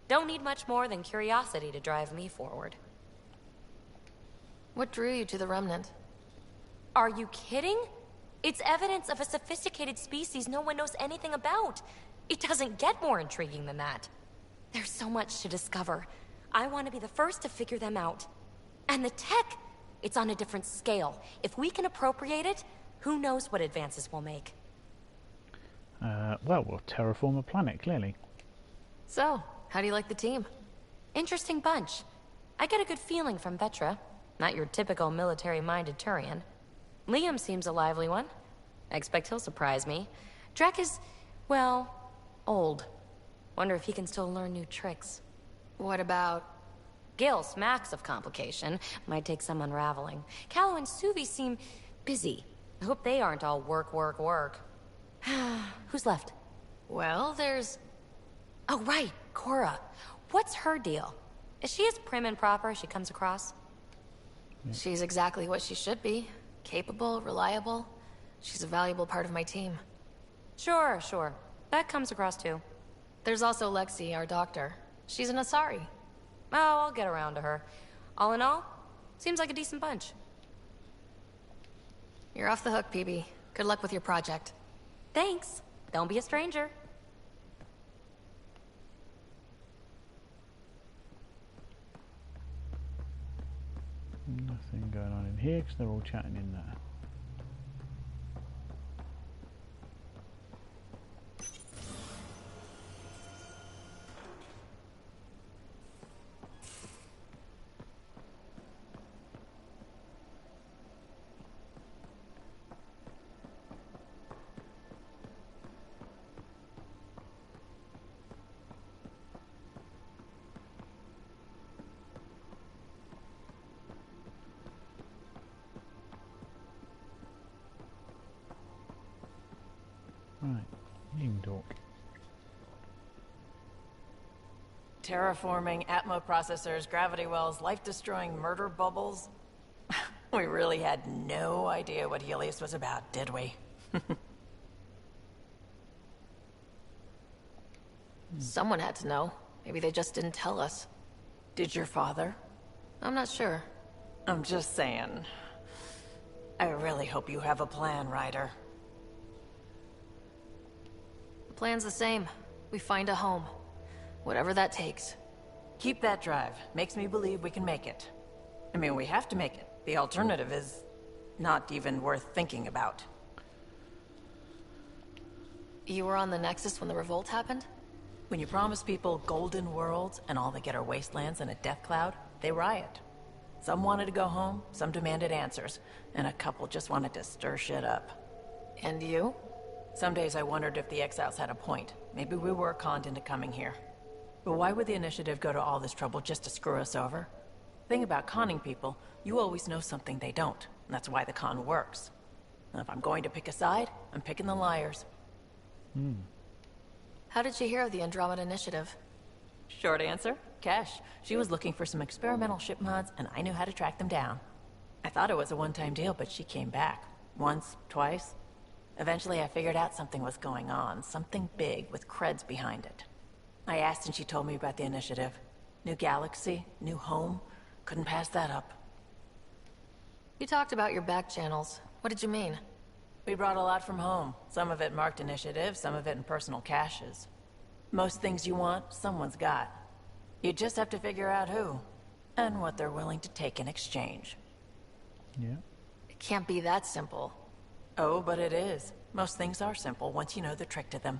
Don't need much more than curiosity to drive me forward. What drew you to the Remnant? Are you kidding? It's evidence of a sophisticated species no one knows anything about. It doesn't get more intriguing than that. There's so much to discover. I want to be the first to figure them out. And the tech, it's on a different scale. If we can appropriate it, who knows what advances we'll make. Well, we'll terraform a planet, clearly. So, how do you like the team? Interesting bunch. I get a good feeling from Vetra. Not your typical military-minded Turian. Liam seems a lively one. I expect he'll surprise me. Drek is, well, old. Wonder if he can still learn new tricks. What about... Gil smacks of complication. Might take some unraveling. Callow and Suvi seem busy. I hope they aren't all work, work, work. Who's left? Well, there's... Oh, right, Cora. What's her deal? Is she as prim and proper as she comes across? She's exactly what she should be. Capable, reliable. She's a valuable part of my team. Sure, sure. That comes across too. There's also Lexi, our doctor. She's an Asari. Oh, I'll get around to her. All in all, seems like a decent bunch. You're off the hook, PB. Good luck with your project. Thanks. Don't be a stranger. Nothing going on in here because they're all chatting in there. Right, you can talk. Terraforming, Atmo processors, gravity wells, life-destroying murder bubbles. We really had no idea what Helios was about, did we? Someone had to know. Maybe they just didn't tell us. Did your father? I'm not sure. I'm just saying. I really hope you have a plan, Ryder. The plan's the same. We find a home. Whatever that takes. Keep that drive. Makes me believe we can make it. I mean, we have to make it. The alternative is not even worth thinking about. You were on the Nexus when the revolt happened? When you promise people golden worlds and all they get are wastelands and a death cloud, they riot. Some wanted to go home, some demanded answers, and a couple just wanted to stir shit up. And you? Some days I wondered if the exiles had a point. Maybe we were conned into coming here. But why would the Initiative go to all this trouble just to screw us over? Thing about conning people, you always know something they don't. And that's why the con works. And if I'm going to pick a side, I'm picking the liars. How did you hear of the Andromeda Initiative? Short answer, Cash. She was looking for some experimental ship mods, and I knew how to track them down. I thought it was a one-time deal, but she came back. Once, twice. Eventually I figured out something was going on, something big with creds behind it. I asked and she told me about the Initiative. New galaxy, new home. Couldn't pass that up. You talked about your back channels. What did you mean? We brought a lot from home. Some of it marked Initiative, some of it in personal caches. Most things you want, someone's got. You just have to figure out who, and what they're willing to take in exchange. Yeah. It can't be that simple. Oh, but it is. Most things are simple once you know the trick to them.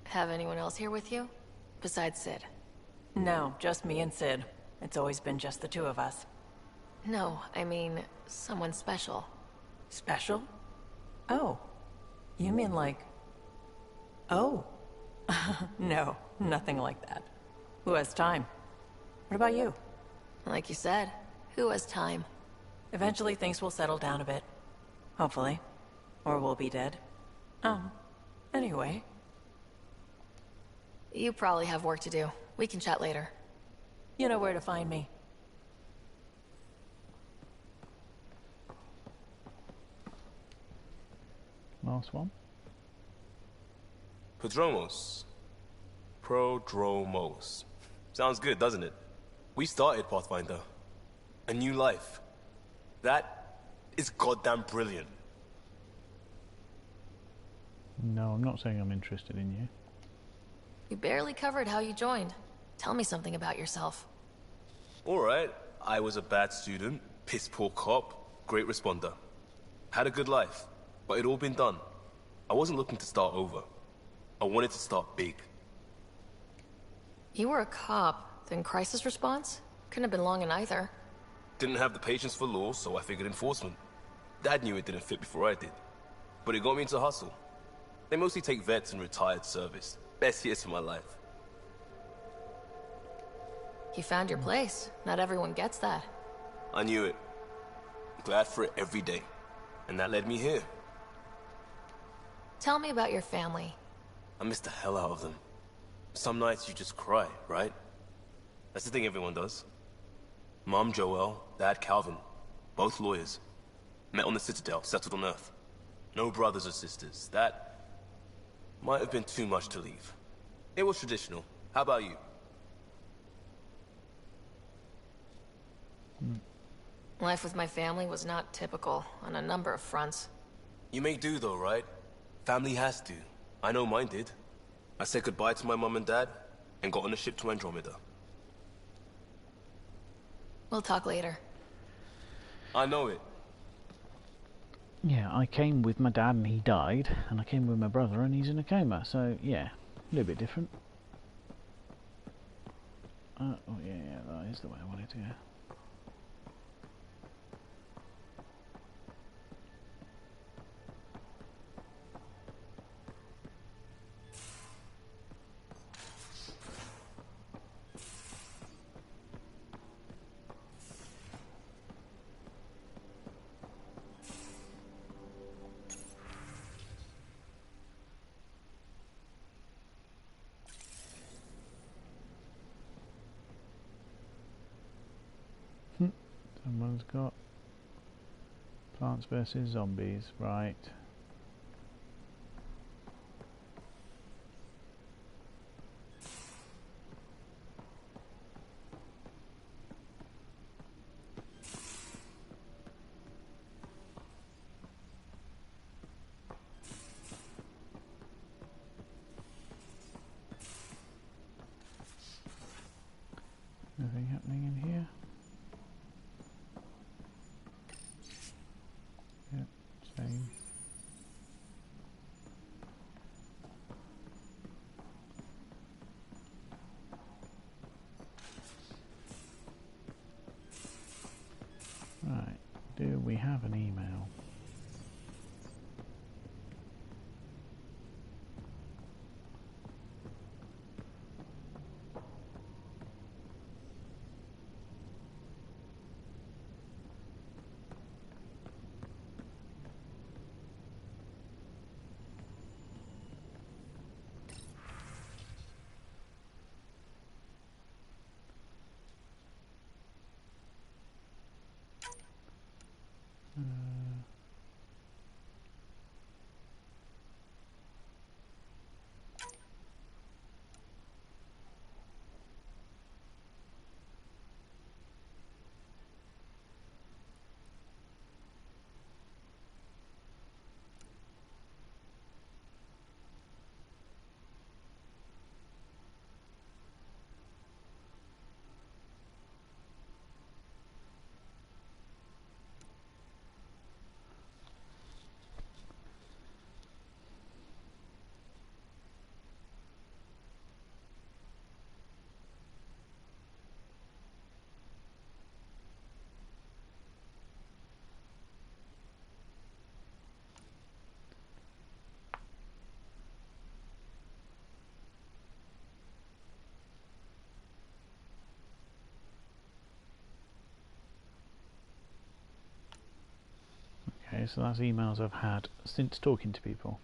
Have anyone else here with you? Besides Sid? No, just me and Sid. It's always been just the two of us. No, I mean, someone special. Special? Oh. You mean like... Oh. No, nothing like that. Who has time? What about you? Like you said, who has time? Eventually things will settle down a bit. Hopefully. Or we'll be dead. Anyway. You probably have work to do. We can chat later. You know where to find me. Last one. Prodromos. Prodromos. Sounds good, doesn't it? We started Pathfinder. A new life. That is goddamn brilliant. No, I'm not saying I'm interested in you. You barely covered how you joined. Tell me something about yourself. Alright, I was a bad student, piss poor cop, great responder. Had a good life, but it'd all been done. I wasn't looking to start over. I wanted to start big. You were a cop, then crisis response? Couldn't have been long in either. Didn't have the patience for law, so I figured enforcement. Dad knew it didn't fit before I did. But it got me into hustle. They mostly take vets and retired service. Best years of my life. You found your place. Not everyone gets that. I knew it. Glad for it every day. And that led me here. Tell me about your family. I miss the hell out of them. Some nights you just cry, right? That's the thing everyone does. Mom Joelle, Dad Calvin. Both lawyers. Met on the Citadel, settled on Earth. No brothers or sisters. That might have been too much to leave. It was traditional. How about you? Life with my family was not typical on a number of fronts. You make do though, right? Family has to. I know mine did. I said goodbye to my mom and dad, and got on a ship to Andromeda. We'll talk later. I know it. Yeah, I came with my dad and he died, and I came with my brother and he's in a coma, so yeah, a little bit different. Oh yeah, that is the way I wanted to go. Someone's got Plants vs Zombies, right. Nothing happening in here. Yep, same. Right, do we have an email? so that's emails I've had since talking to people.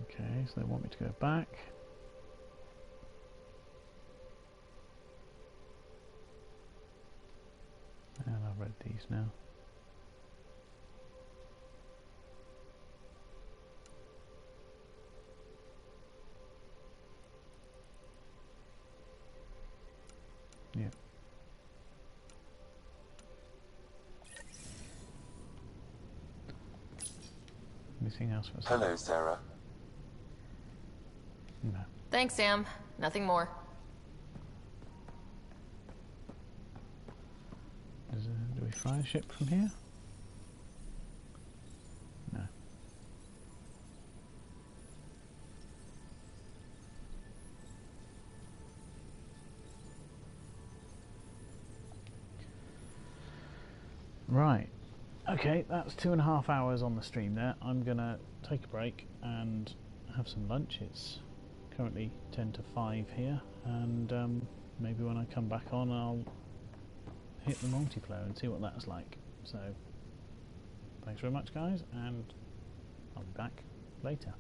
Okay, so they want me to go back. And I've read these now. Yeah. Anything else for Sarah? Hello, Sarah. No. Thanks, Sam. Nothing more. Do we fly a ship from here? No. Right. Okay, that's 2.5 hours on the stream there. I'm gonna take a break and have some lunch. It's currently 10 to 5 here, and maybe when I come back on I'll hit the multiplayer and see what that's like. So thanks very much, guys, and I'll be back later.